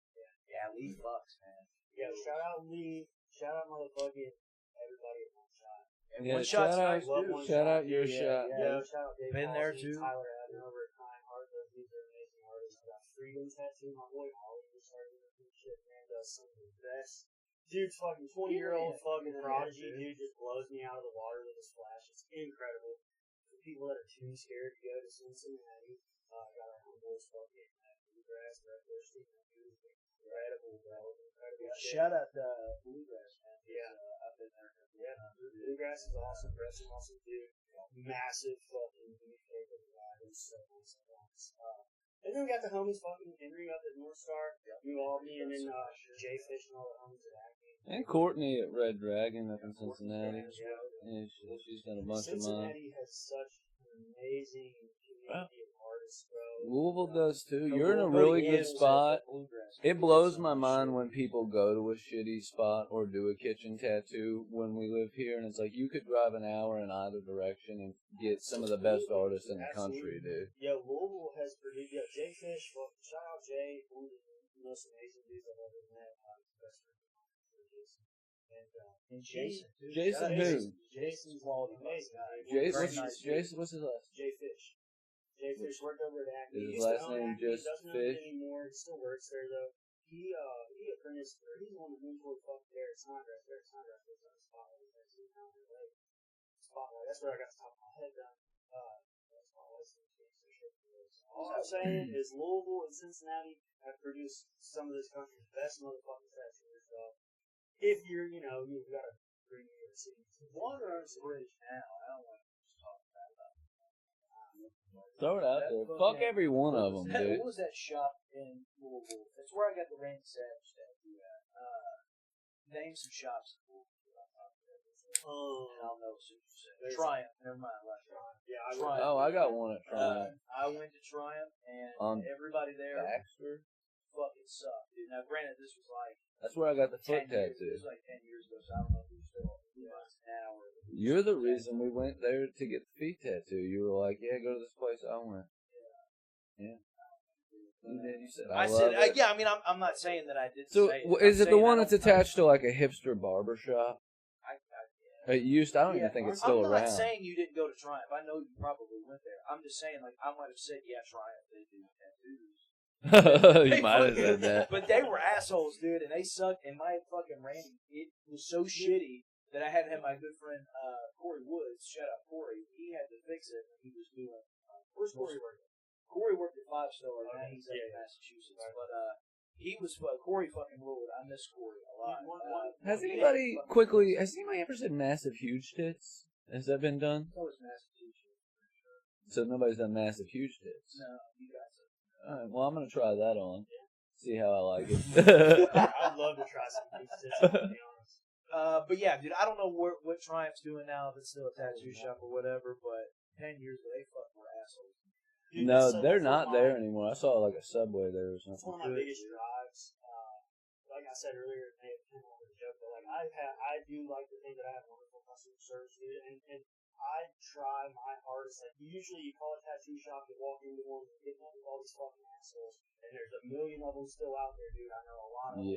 yeah, Lee fucks, man. Yeah, shout out Lee. Shout out motherfucking everybody at One Shot. Yeah, shout out your shot. Yeah, shout out Dave Been there Halsey, too. Tyler Adden over at Kind Heart. These are amazing artists. I got Freedom Tattoo. My boy Holly just started doing some shit, man. Does some of the best. Dude's fucking 20-year-old fucking prodigy. Dude just blows me out of the water with his flash. It's incredible. For people that are too scared to go to Cincinnati, got our homeboys fucking Bluegrass, Red Bush team. Incredible, bro. Incredible. Shout out to Bluegrass, man. Yeah. I've been there. Yeah, Bluegrass is awesome. Brett's an awesome dude. Massive fucking newspaper guy. He's so nice. And then we got the homies fucking Henry up at North Star, New Albany, and then Jay Fish and all the homies at Acme. And Courtney at Red Dragon up in Cincinnati. Yeah, she's done a bunch of mine. Cincinnati has such an amazing community of artists, bro. Louisville does too. You're in a really good spot. It blows my mind when people go to a shitty spot or do a kitchen tattoo when we live here, and it's like you could drive an hour in either direction and get some of the best artists in the country, dude. Yeah, Louisville has produced. Yeah, Jay Fish. Well, shout out Jay, one of the most amazing dudes I've ever met. Best friend of mine, Jason. And Jason. Jason who? Jason's amazing. Jason, what's his last? Jay Fish. Jay Fish worked over at Acme. Is his last name just Fish? Anymore. He still works there though. He apprenticed, or he's the one that mentored fucking Derek Snodgrass. Derek Snodgrass was on Spotlight. Spotlight. That's where I got the top of my head done. That's why I was all I'm saying is Louisville and Cincinnati have produced some of this country's best motherfucking tattoos. If you've got to bring your city. Water's Bridge now. I don't want to just talk about that. Throw it out there. Fuck every one of them, dude. What was that shop in Louisville? That's where I got the Randy Savage tattoo at. Name some shops in Louisville. I don't know. Triumph. Never mind. Yeah, Triumph. Oh, I got one at Triumph. I went to Triumph, and everybody there fucking sucked, dude. Now, granted, this was like that's where I got the foot tattoo. It was like 10 years ago, so I don't know if we're still now. You're the reason we went there to get the feet tattoo. You were like, yeah, go to this place. I went. Yeah. And then you said, I said, yeah, I mean, I'm not saying that I did. So, is it the one that's attached to like a hipster barber shop? It used. I don't even think it's still around. I'm not saying you didn't go to Triumph. I know you probably went there. I'm just saying, like, I might have said, yeah, Triumph. They do tattoos. You might have said that. But they were assholes, dude, and they sucked. And my fucking Randy, it was so shitty that I had to have my good friend Corey Woods. Shout out Corey. He had to fix it when he was doing. Where's Corey working? Corey worked at 5 Star, and now he's up in Massachusetts. Right. But he was Corey fucking ruled. I miss Corey a lot. Has anybody ever said massive huge tits? Has that been done? That was massive huge tits. So nobody's done massive huge tits. No, you guys. All right, well, I'm gonna try that on. See how I like it. I'd love to try some huge tits, to be honest. But yeah, dude, I don't know what Triumph's doing now. If it's still a tattoo shop or whatever. But 10 years ago, they fucking were assholes. Dude, no, they're not there anymore. I saw like a Subway there or something. It's one of my biggest drives. Like I said earlier, it may have been over the joke, but like I do like to think that I have wonderful customer service, dude, and I try my hardest. Like usually, you call a tattoo shop, you walk into one, and get met with all these fucking assholes, and there's a million of them still out there, dude. I know a lot of them.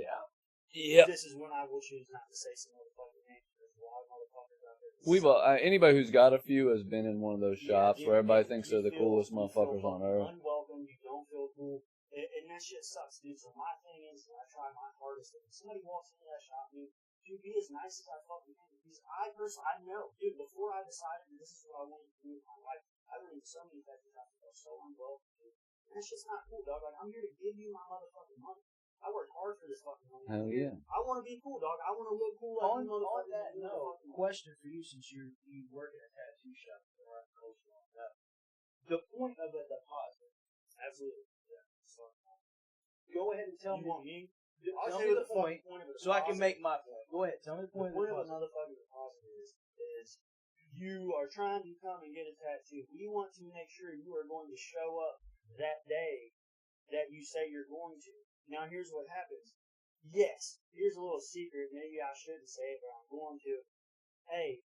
Yeah. This is when I will choose not to say some motherfucking names. There's a lot of motherfuckers out there. We've anybody who's got a few has been in one of those shops where everybody thinks they're the coolest motherfuckers on earth. Unwelcome, you don't feel cool, and that shit sucks, dude. So my thing is, I try my hardest. If somebody walks into that shop, dude, be as nice as I fucking can. Because I know, dude. Before I decided this is what I wanted to do with my life, I went into so many tattoo shops that are so unwelcome, dude. And that's just not cool, dog. Like I'm here to give you my motherfucking money. I worked hard for this fucking money. Hell yeah. I want to be cool, dog. I want to look cool. On that note, question for you, since you work at a tattoo shop or a coach long enough, the point of a deposit. Absolutely. Yeah. Go ahead and tell me. I'll tell me the point so I can make my point. Go ahead. Tell me the point. The point of a motherfucking deposit is you are trying to come and get a tattoo. We want to make sure you are going to show up that day that you say you're going to. Now, here's what happens. Yes, here's a little secret. Maybe I shouldn't say it, but I'm going to. Hey,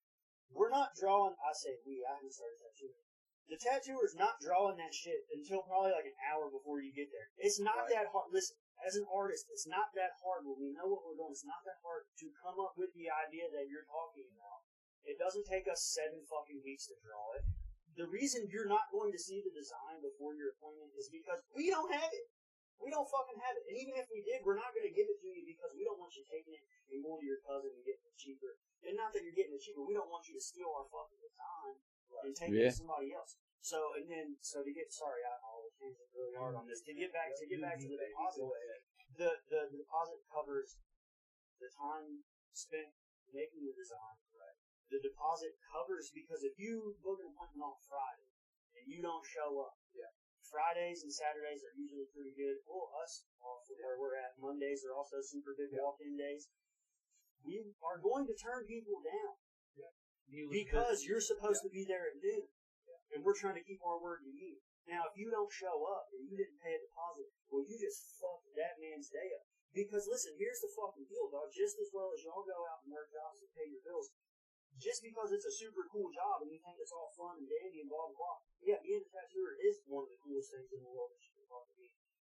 we're not drawing. I say we. I haven't started tattooing. The tattooer's not drawing that shit until probably like an hour before you get there. It's not that hard. Listen, as an artist, it's not that hard when we know what we're doing. It's not that hard to come up with the idea that you're talking about. It doesn't take us 7 fucking weeks to draw it. The reason you're not going to see the design before your appointment is because we don't have it. We don't fucking have it. And even if we did, we're not going to give it to you because we don't want you taking it and going to your cousin and getting it cheaper. And not that you're getting it cheaper. We don't want you to steal our fucking design and take it to somebody else. So to get, sorry, I always changed it really hard on this. To get back to the deposit, the deposit covers the time spent making the design. Right. The deposit covers, because if you book an appointment on Friday and you don't show up, Fridays and Saturdays are usually pretty good. Well, us, where we're at, Mondays are also super big walk-in days. We are going to turn people down because you're supposed to be there at noon, and we're trying to keep our word to you. Now, if you don't show up and you didn't pay a deposit, well, you just fucked that man's day up. Because listen, here's the fucking deal, dog. Just as well as y'all go out and work jobs and pay your bills, just because it's a super cool job and you think it's all fun and dandy and blah, blah, blah. Yeah, being a tattooer is one of the coolest things in the world that you can fucking be.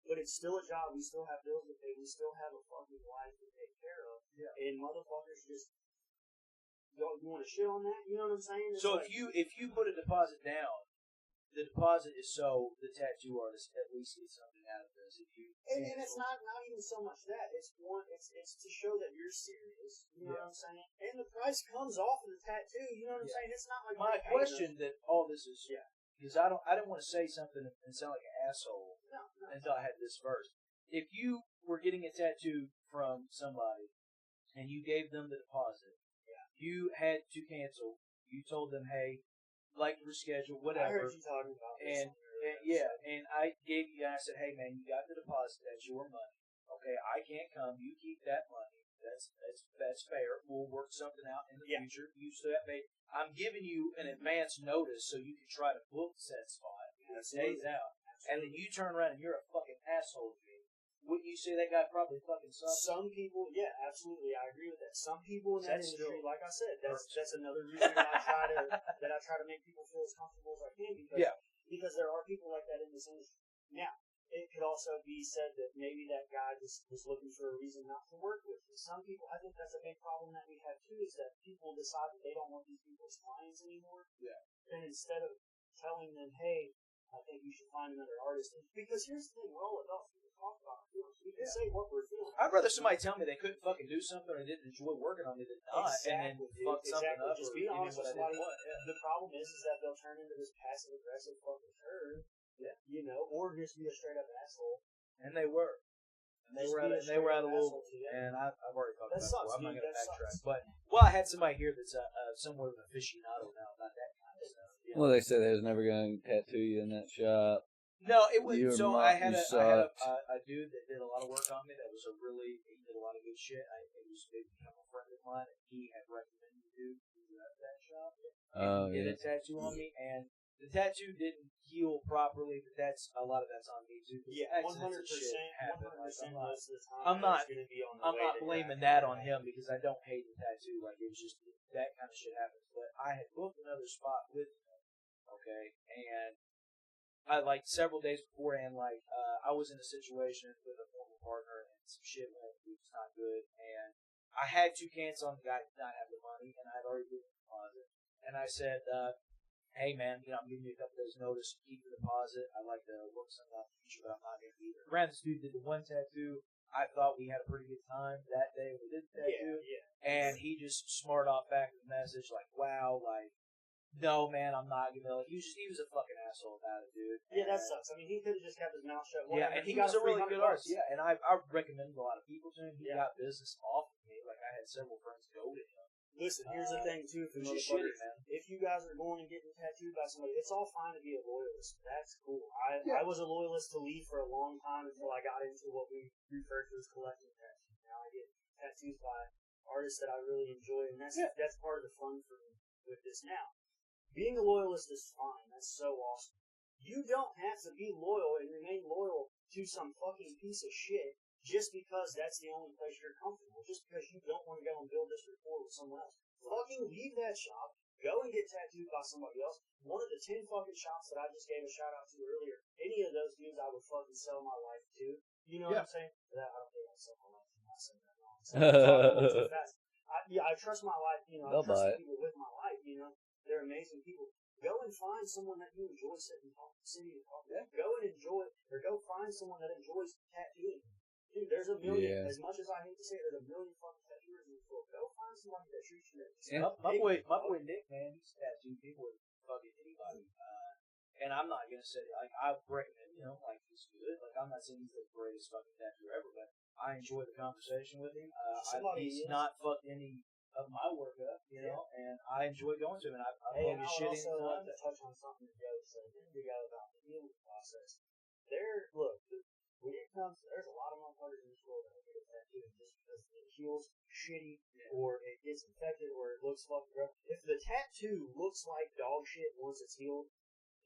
But it's still a job. We still have bills to pay. We still have a fucking life to take care of. Yeah. And motherfuckers just don't. You want to shit on that? You know what I'm saying? It's so if you put a deposit down, the deposit is so the tattoo artist at least gets something out of this. And it's not even so much that. It's to show that you're serious. You know what I'm saying? And the price comes off of the tattoo. You know what I'm saying? It's not like my question that all this is. Yeah. Because I didn't want to say something and sound like an asshole until I had this first. If you were getting a tattoo from somebody and you gave them the deposit, you had to cancel. You told them, hey, like reschedule, whatever. I heard you talking about this. And I gave you. I said, hey man, you got the deposit. That's your money. Okay, I can't come. You keep that money. That's fair. We'll work something out in the future. You still have paid. I'm giving you an advance notice so you can try to book said spot. It stays out. And then you turn around and you're a fucking asshole to me. Wouldn't you say that guy probably fucking sucks? Some people, yeah, absolutely, I agree with that. Some people in that industry, like I said, that's another reason that I try to make people feel as comfortable as I can, because there are people like that in this industry. Now, it could also be said that maybe that guy just was looking for a reason not to work with you. Some people, I think that's a big problem that we have too, is that people decide that they don't want these people as clients anymore. Yeah. And instead of telling them, hey, I think you should find another artist. Because here's the thing, we're all adults. We can talk about our feelings. We can say what we're feeling. I'd rather somebody tell me they couldn't fucking do something or didn't enjoy working on it than not, and then fuck something up. Just be honest with somebody. The problem is that they'll turn into this passive-aggressive fucking turd Yeah. You know, or just be a straight up asshole. And they were. And they were out of Louisville. And I've already talked about it before. I'm not going to backtrack. But, I had somebody here that's somewhat of an aficionado now about that kind of stuff. You know? Well, they said they was never going to tattoo you in that shop. No, it was. So I had a dude that did a lot of work on me. That was he did a lot of good shit. He was become a friend of mine, and he had recommended the dude who left that shop. And he did a tattoo on me, and the tattoo didn't heal properly, but a lot of that's on me too. Yeah, 100%. 100% most of the time. I'm not blaming that on him because I don't hate the tattoo. Like, it was just that kind of shit happens. But I had booked another spot with him, okay, and I several days beforehand, I was in a situation with a former partner and some shit went, it was not good, and I had to cancel on the guy who did not have the money, and I had already given the deposit, and I said, hey man, I'm giving you a couple days notice, keep the deposit, I'd like to work something out in the future, but I'm not going to be there. Granted, this dude did the one tattoo, I thought we had a pretty good time that day when we did the tattoo, and he just smarted off back with the message, wow, no, man, I'm not gonna. He was a fucking asshole about it, dude. Yeah, that sucks. I mean, he could have just kept his mouth shut. Yeah, and he was a really good artist. Yeah, and I recommended a lot of people to him. He got business off of me. I had several friends go to him. Listen, here's the thing too, for motherfuckers. If you guys are going and getting tattooed by somebody, it's all fine to be a loyalist. That's cool. I was a loyalist to Lee for a long time until I got into what we refer to as collecting tattoos. Now I get tattoos by artists that I really enjoy, and that's part of the fun for me with this now. Being a loyalist is fine. That's so awesome. You don't have to be loyal and remain loyal to some fucking piece of shit just because that's the only place you're comfortable. Just because you don't want to go and build this rapport with someone else. Fucking leave that shop. Go and get tattooed by somebody else. One of the 10 fucking shops that I just gave a shout out to earlier, any of those dudes I would fucking sell my life to. You know what I'm saying? I don't think I'd sell my life to. I'm not saying that wrong. So I trust my life. You know, I trust the people with my life. You know. They're amazing people. Go and find someone that you enjoy sitting to talk to. Go and go find someone that enjoys tattooing. Dude, there's a million, as much as I hate to say it, there's a million fucking tattooers in the world. Go find somebody that treats you that. My boy Nick, man, he's tattooed people with fucking anybody. And I'm not going to say, I recommend, he's good. I'm not saying he's the greatest fucking tattooer ever, but I enjoy the conversation with him. He's not fucked any of my work up, and I enjoy going to him, and I love his shit. I want to touch on something that Joe said a minute ago about the healing process. When it comes, there's a lot of motherfuckers in this world that get a tattoo just because it heals shitty, or it gets infected, or it looks fucking rough. If the tattoo looks like dog shit once it's healed,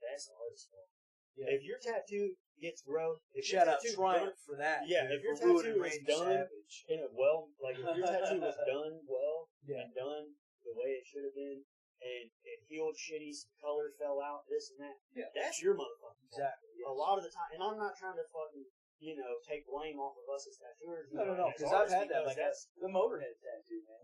that's the hardest part. Yeah. If your tattoo gets growth, shout out Triumph for that. Yeah, if your tattoo is done in a if your tattoo was done well and done the way it should have been, and it healed shitty, some color fell out, this and that, that's your motherfucking exactly. Yes. A lot of the time, and I'm not trying to fucking take blame off of us as tattooers. No, because I've had that. That's the Motorhead tattoo, man.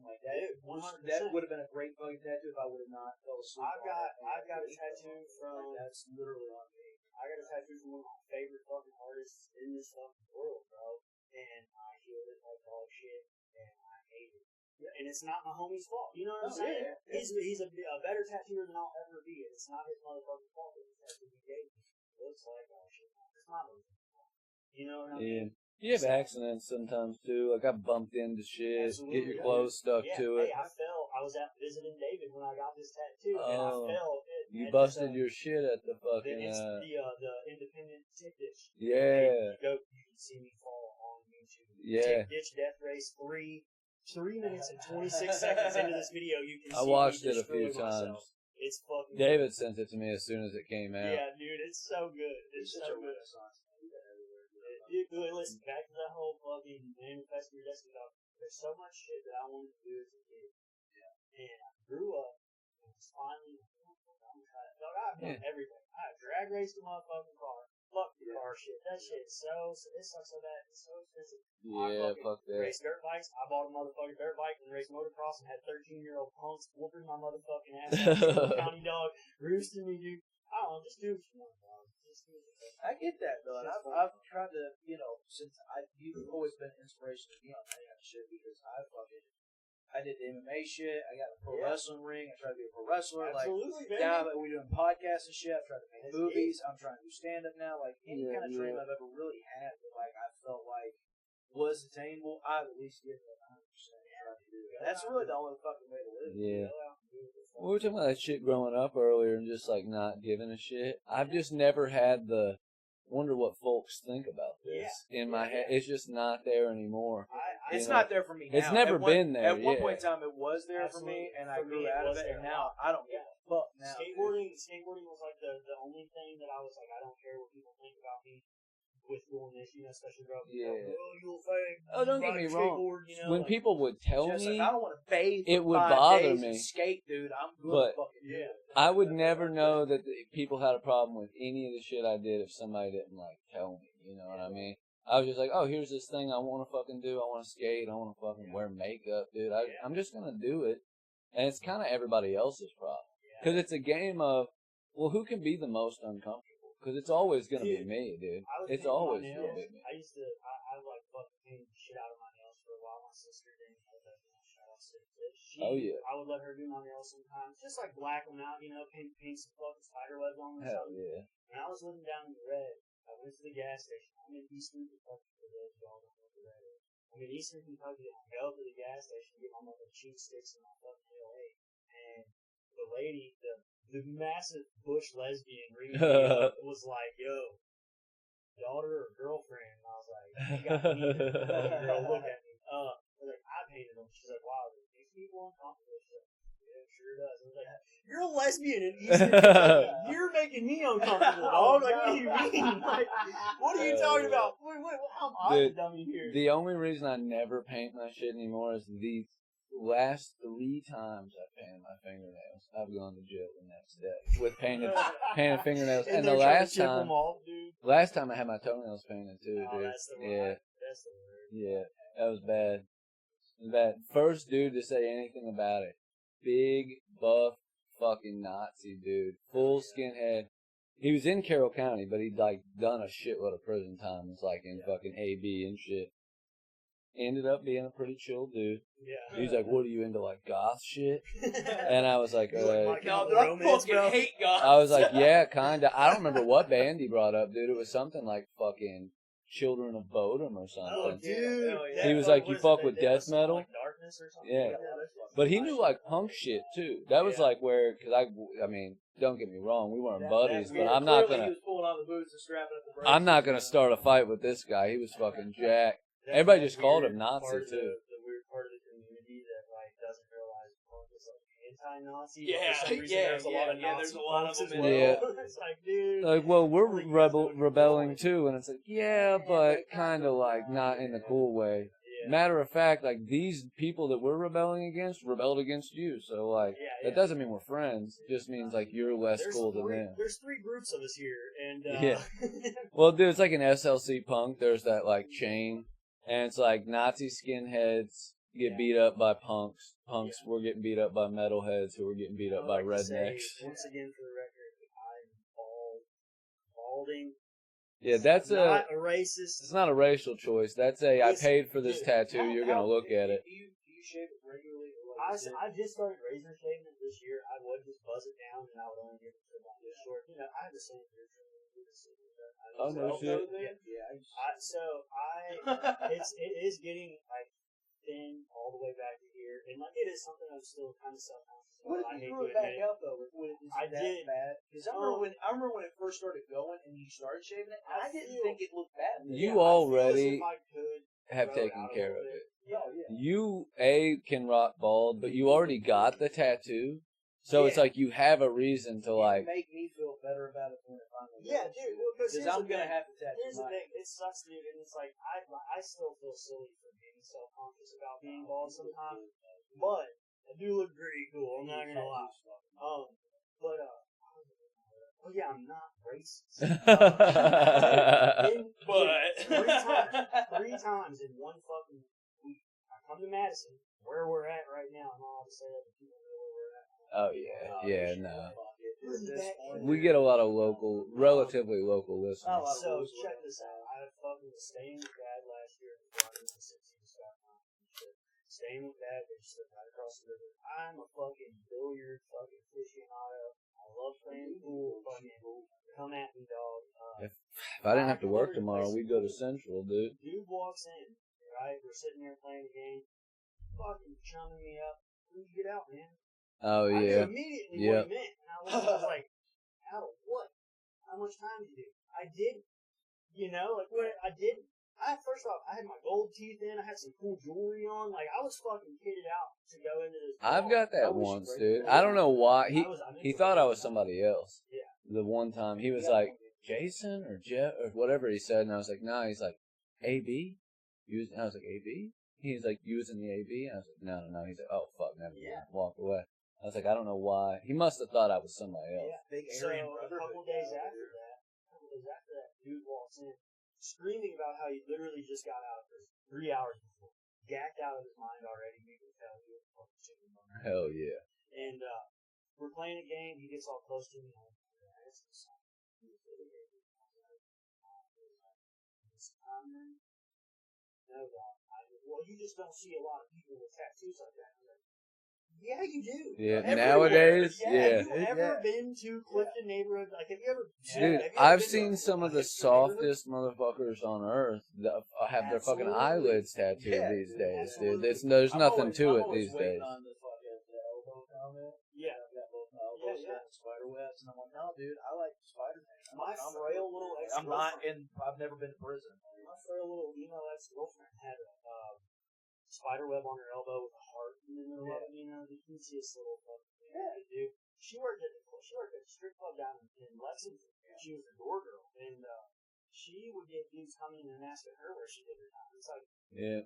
That would have been a great fucking tattoo if I would have not fell asleep. I've got a tattoo from. That's literally on me. I got a tattoo from one of my favorite fucking artists in this fucking world, bro. And I healed it like dog shit, and I hate it. Yeah. And it's not my homie's fault. You know what I'm saying? Yeah. He's a better tattooer than I'll ever be. And it's not his motherfucking fault that the tattoo he gave me looks like dog shit. It's not his fault. You know what I mean? You have accidents sometimes too. I bumped into shit. Absolutely. Get your clothes stuck to it. Hey, I fell. I was out visiting David when I got this tattoo, and I fell. You busted your shit at the fucking. It's the independent tick ditch. Yeah. You can see me fall on YouTube. Yeah. Tick ditch death race 3 minutes and 26 seconds into this video. You can. I watched it a few times. It's fucking. David sent it to me as soon as it came out. Yeah, dude, it's so good. It's so good. Listen, back to that whole fucking manifest your destiny talk. There's so much shit that I wanted to do as a kid. Yeah. And I grew up and was finally, I'm trying to, I've done everything. I drag raced a motherfucking car. Fuck the car shit. That shit is it sucks so bad. It's so expensive. Yeah, fuck that. Raced dirt bikes. I bought a motherfucking dirt bike and raced motocross and had 13-year-old punks whooping my motherfucking ass. County dog roosting me, dude. I don't know, just do what you want, dog. I get that though, and I've tried to, since you've always been an inspiration to me on that kind of shit because I I did the MMA shit. I got a pro wrestling ring. I tried to be a pro wrestler. Absolutely, like, now that we're doing podcasts and shit, I've tried to make movies. I'm trying to do stand up now. Like, any kind of dream I've ever really had that, like, I felt like was attainable, I'd at least give it 100%. That's really the only fucking way to live. Yeah. We were talking about that shit growing up earlier and just like not giving a shit. I've just never had the wonder what folks think about this in my head. It's just not there anymore. It's not there for me now. It's never been there. At one point in time, it was there for me, and I grew out of it, and now I don't give a fuck now. Skateboarding was like the only thing that I was like, I don't care what people think about me. With doing this, especially growing up. You'll fake. Oh, don't get me wrong. When people would tell me, I don't want to bathe. It would bother me. Skate, dude. I'm good. But fucking I would never know that people had a problem with any of the shit I did if somebody didn't like tell me. You know what I mean? I was just like, oh, here's this thing I want to fucking do. I want to skate. I want to fucking wear makeup, dude. I'm just gonna do it, and it's kind of everybody else's problem because it's a game of, well, who can be the most uncomfortable? Because it's always going to be me, dude. It's always going to be me. I like fucking painted the shit out of my nails for a while. My sister didn't know that. I would let her do my nails sometimes. Just like black them out, paint some fucking spider webs on them or something. Yeah. And I was living down in the red. I went to the gas station. I'm in Eastern Kentucky for those y'all don't know what the red is. I'm in Eastern Kentucky and I go to the gas station to get my mother cheese sticks and my fucking LA. And the lady, the massive bush lesbian ringing me up was like, yo, daughter or girlfriend? And I was like, you got me. Girl, look at me. I was like, I painted them. She's like, wow, these people uncomfortable. She's like, yeah, it sure does. I was like, you're a lesbian in Eastern Kentucky. You're making me uncomfortable, dog. Like, what do you mean? Like, what are you talking about? Wait, how am I the dummy here? The only reason I never paint my shit anymore is these last 3 times I painted my fingernails, I've gone to jail the next day with painted fingernails. And the last time I had my toenails painted too, dude. That's the word. That's the word. Yeah, that was bad. That first dude to say anything about it, big buff fucking Nazi dude, full skinhead. He was in Carroll County, but he'd like done a shitload of prison times, like in fucking AB and shit. Ended up being a pretty chill dude. Yeah. He was like, what are you into, like, goth shit? And I was like, no, I fucking hate goth. I was like, yeah, kinda. I don't remember what band he brought up, dude. It was something like fucking Children of Bodom or something. Oh, dude. Yeah. He was like, you fuck with death metal? Like Darkness or something? Yeah. But he knew, like, punk shit, too. That was like where, because I mean, don't get me wrong, we weren't buddies, but I'm not gonna. He was pulling on the boots and strapping up the brakes. I'm not gonna start a fight with this guy. He was fucking jacked. Everybody just called him Nazi, too. The weird part of the community that, like, doesn't realize punk is, like, anti-Nazi. Yeah, for some reason, there's a lot of Nazi there's a lot of them as well. Yeah. It's like, dude. Like, well, we're rebelling, too. And it's like, yeah, but kind of, like, not in the cool way. Yeah. Matter of fact, like, these people that we're rebelling against rebelled against you. So, like, that doesn't mean we're friends. It just means, like, you're less cool than them. There's 3 groups of us here. And, yeah. Well, dude, it's like an SLC punk. There's that, like, chain. And it's like Nazi skinheads get beat up by punks. Punks were getting beat up by metalheads who were getting beat up by rednecks. Once again, for the record, I'm balding. Yeah, that's not a racist. It's not a racial choice. That's I paid for this tattoo. You're gonna look at it. Do you shave it regularly? I just started razor shaving it this year. I would just buzz it down and I would only give it to about this short. I have the same beard trim. Oh no shit! Yeah. It is getting like thin all the way back to here, and like it is something I'm still kind of self-conscious about. What if you grew it back up though? I did bad because I remember when it first started going and you started shaving it. I didn't think it looked bad. You already have taken care of it. Yeah. You can rock bald, but you already got the tattoo. So it's like you have a reason to like. Make me feel better about it when it finally. Yeah, dude. Because I'm gonna have to tattoo. Here's the thing. It sucks, dude, and it's like I still feel silly for being self-conscious about being bald sometimes, but I do look pretty cool. I'm not gonna lie. Oh yeah, I'm not racist. Three times in one fucking week, I come to Madison, where we're at right now, and all of a sudden people know where we're at. Oh yeah, no. We get a lot of relatively local listeners. So check this out. I fucking stayed with Dad last year before I went to 60 Scott. staying with Dad. They just live right across the river. I'm a fucking billiard fucking aficionado. I love playing pool. Fucking come at me, dog. If I didn't have to work tomorrow, we'd go to Central, dude. Dude walks in, right? We're sitting there playing a game. Fucking chumming me up. When you get out, man? Oh, I yeah. knew immediately what he meant. And I was like, how, what? How much time did you do? I didn't. You know, like, what? I didn't. First off, I had my gold teeth in. I had some cool jewelry on. Like, I was fucking kitted out to go into this. I've got that once, dude. I don't know why. He thought I was somebody else. Yeah. The one time he was like, Jason or Jeff or whatever he said, and I was like, nah. He's like, AB? And I was like, AB? He's like, using the AB? And I was like, no. He's like, oh, fuck, never mind. Walk away. I was like, I don't know why. He must have thought I was somebody else. Yeah, big Aryan brother. A couple days after that, dude walks in screaming about how he literally just got out of prison 3 hours before. Gacked out of his mind already. You can tell he was a fucking chicken bum. Hell yeah. And we're playing a game. He gets all close to me. And no, dog. Well, you just don't see a lot of people with tattoos like that. Like, yeah, you do. Yeah, everywhere. Nowadays, yeah. Have you ever been to Clifton neighborhood? Like, have you ever? Dude, I've seen some of the softest motherfuckers on earth that have their fucking eyelids tattooed these days, dude. There's nothing to it these days. Yeah, I've got both elbows and spider webs, and I'm like, no, dude, I like Spider-Man. My frail little ex-girlfriend. I'm not in. I've never been to prison. My frail little emo ex-girlfriend had a spider web on her elbow with a heart in the middle of it. You know, you can see this little fucking thing. Yeah, dude. She worked at a strip club down in Lexington. She was a door girl, and she would get dudes coming in and asking her where she did her time. It's like, yeah.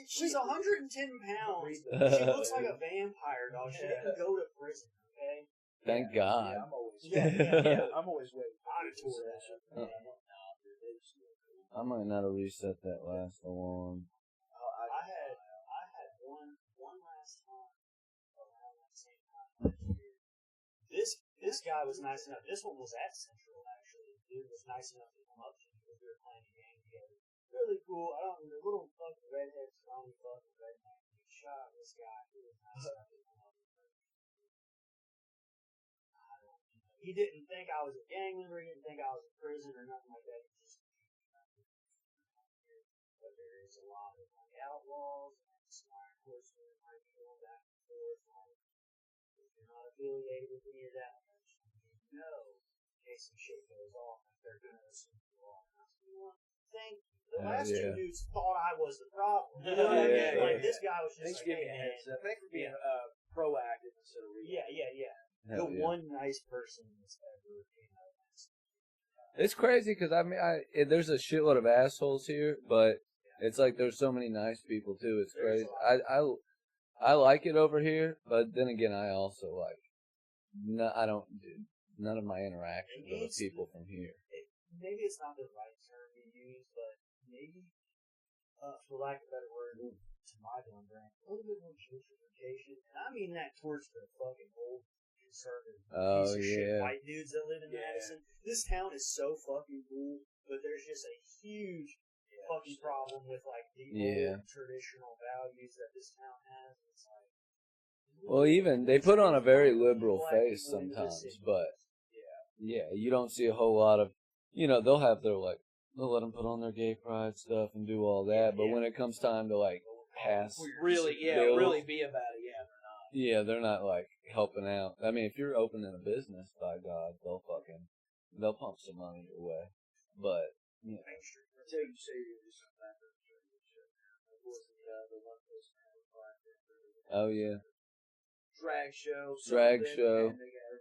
She's 110 pounds. She looks like a vampire, dog. She didn't go to prison, okay? Thank God. Yeah, I'm always I'm always waiting. I might not have reset that last alarm. I had one last time around that same time last year. This guy was nice enough. This one was at Central, actually. The dude was nice enough to come up to me because we were playing a game together. Really cool. I don't know, the little fucking redhead, scrawny fucking redneck. He shot this guy. He was nice enough to come up to me. He didn't think I was a gang member. He didn't think I was in prison or nothing like that. He just, but there is a lot of like outlaws and smart horsemen that might be going back and forth. If you're not affiliated with any of that, you know, in case some shit goes off, if they're going to assume you are. Thank you. The last two dudes thought I was the problem. You know what I mean? Like, this guy was just Thanks for giving me a heads up. Thanks for being proactive instead of reactive. Yeah. The one nice person that's ever came out of this. It's crazy because, I mean, there's a shitload of assholes here, but it's like there's so many nice people, too. It's crazy. I like it over here, but then again, I also like, none of my interactions with people from here. Maybe it's not the right term to use, but maybe, for lack of a better word, to my dumb brain, a little bit more gentrification. And I mean that towards the fucking old conservative piece of shit white dudes that live in Madison. This town is so fucking cool, but there's just a huge fucking problem with like the old traditional values that this town has. It's like, well, even they put on a very liberal face sometimes, but you don't see a whole lot of, you know, they'll let them put on their gay pride stuff and do all that, but when it comes time to like pass really be about it, they're not. Yeah, they're not like helping out. I mean, if you're opening a business, by God, they'll pump some money your way. But you know. Until you say you do something. Oh yeah. Drag show.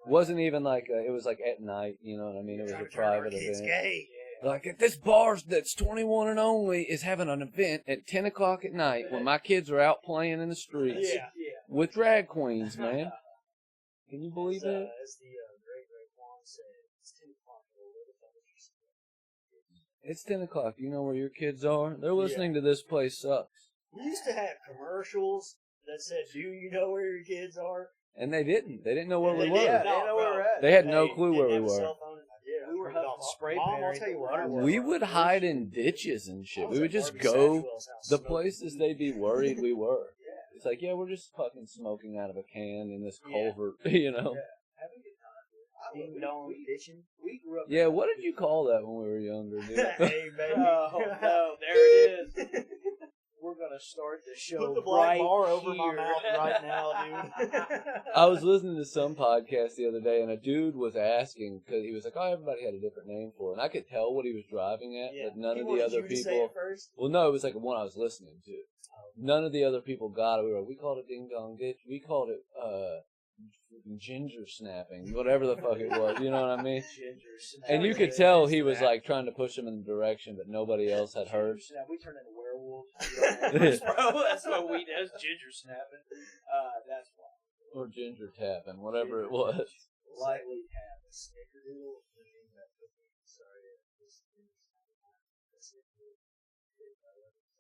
Wasn't even like it was like at night. You know what I mean? It was a private event. Gay. Like if this bar that's 21 and only is having an event at 10 o'clock at night when my kids are out playing in the streets with drag queens, man. Can you believe that? As the great Juan said, it's 10 o'clock. It's 10 o'clock. You know where your kids are? They're listening to This Place Sucks. We used to have commercials that said, "Do you know where your kids are?" And they didn't. They didn't know where we were. They didn't know where we were at. They had no clue where we were. We were huffing spray paint. Mom, I'll tell you where I was. We would hide in ditches and shit. We would just go the places they'd be worried we were. It's like, yeah, we're just fucking smoking out of a can in this culvert, you know. Yeah. Having a good time. Ding dong ditching. We grew up. Yeah, what did you call that when we were younger, dude? Hey, baby. Oh, no, there it is. We're going to start the show. Put the black bar here. over my mouth right now, dude. I was listening to some podcast the other day, and a dude was asking, because he was like, oh, everybody had a different name for it. And I could tell what he was driving at, but none of the other people... Well, no, it was like one I was listening to. None of the other people got it. We called it Ding Dong Ditch. We called it ginger snapping, whatever the fuck it was. You know what I mean? Ginger snapping. And you could tell he was like trying to push him in the direction, but nobody else had heard. We turned into werewolves. Bro, that's what we did. That's ginger snapping. That's why. Or ginger tapping, whatever it was. Lightly tap. Snickerdoodle.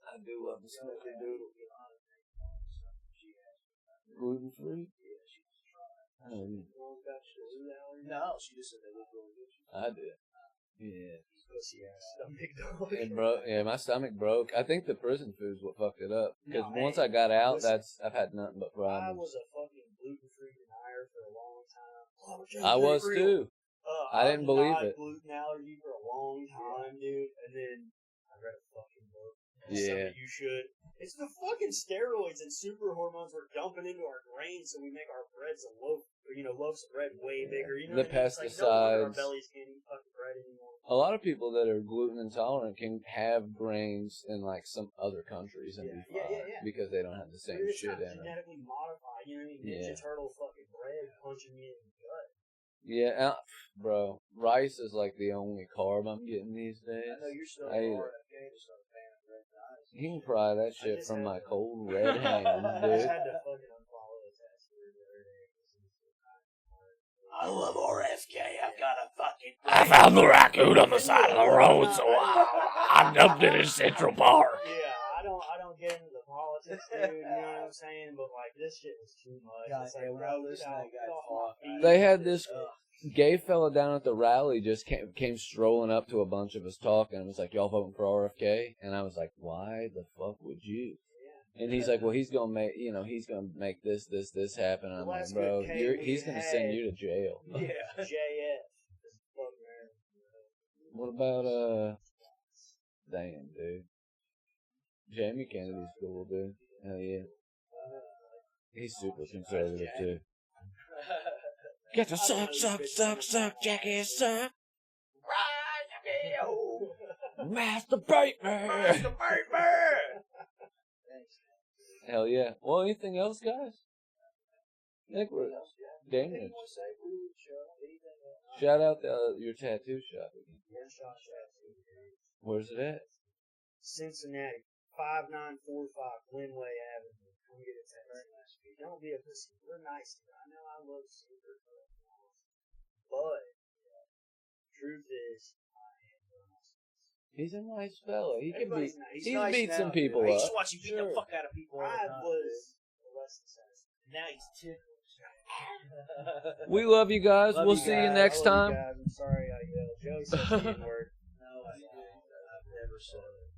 I do love the snickerdoodle. Gluten free? Yeah, she was trying. No, she just said they look really good. I did. Yeah. Pussy ass stomach dog. It broke. Yeah, my stomach broke. I think the prison food's what fucked it up. Because No, once I got out, listen, I've had nothing but I problems. was a fucking gluten-free denier for a long time. I was too. I didn't believe it. Gluten allergy for a long time, dude, and then I read a fucking book. Yeah. You should. It's the fucking steroids and super hormones we're dumping into our grains, so we make our breads a loaf, loaves of bread way bigger. You know The what I mean? It's like, no wonder our pesticides. bellies can't eat fucking bread anymore. A lot of people that are gluten intolerant can have grains in like some other countries and be fine because they don't have the same It's shit not in them. genetically modified, you know what I mean? Ninja Turtle fucking bread punching me in the gut. Yeah, bro. Rice is like the only carb I'm getting these days. I know you're still I eat hard. it. Okay, just not a fan of red eyes. You can pry that shit from my cold red hand, I dude. just had to fucking unfollow his ass the other day. I love RFK. I've got a fucking. I found the raccoon on the side of the road, so I dumped it in Central Park. Yeah, I don't get into the politics, dude. You know what I'm saying? But like, this shit is too much. God, It's like, when bro, I listen to that guy get off talk, my feet. They had this gay fella down at the rally just came strolling up to a bunch of us talking and was like, y'all voting for RFK? And I was like, why the fuck would you? And he's like, well, he's gonna make this happen. And I'm like, bro, he's gonna send you to jail. Yeah, JF. What about damn, dude, Jamie Kennedy's cool, dude. Hell yeah, he's super conservative too. Get the suck, Jackie, suck. Masturbate me. Hell yeah. Well, anything else, guys? I think we're damn. Shout out your tattoo shop again. Where's it at? Cincinnati, 5945 Glenway Avenue. Come get a tattoo. Don't be a pussy. We're nice. I know I love super, but truth is, he's a nice fella. He can beat. Nice. He's nice beat now, some people dude. I up. used to watch you beat the fuck out of people. I was less than Now he's tickled. We love you guys. Love we'll you see guys. you next time. I'm sorry I yelled. Joey said the N-word. No, I didn't. I've never said it.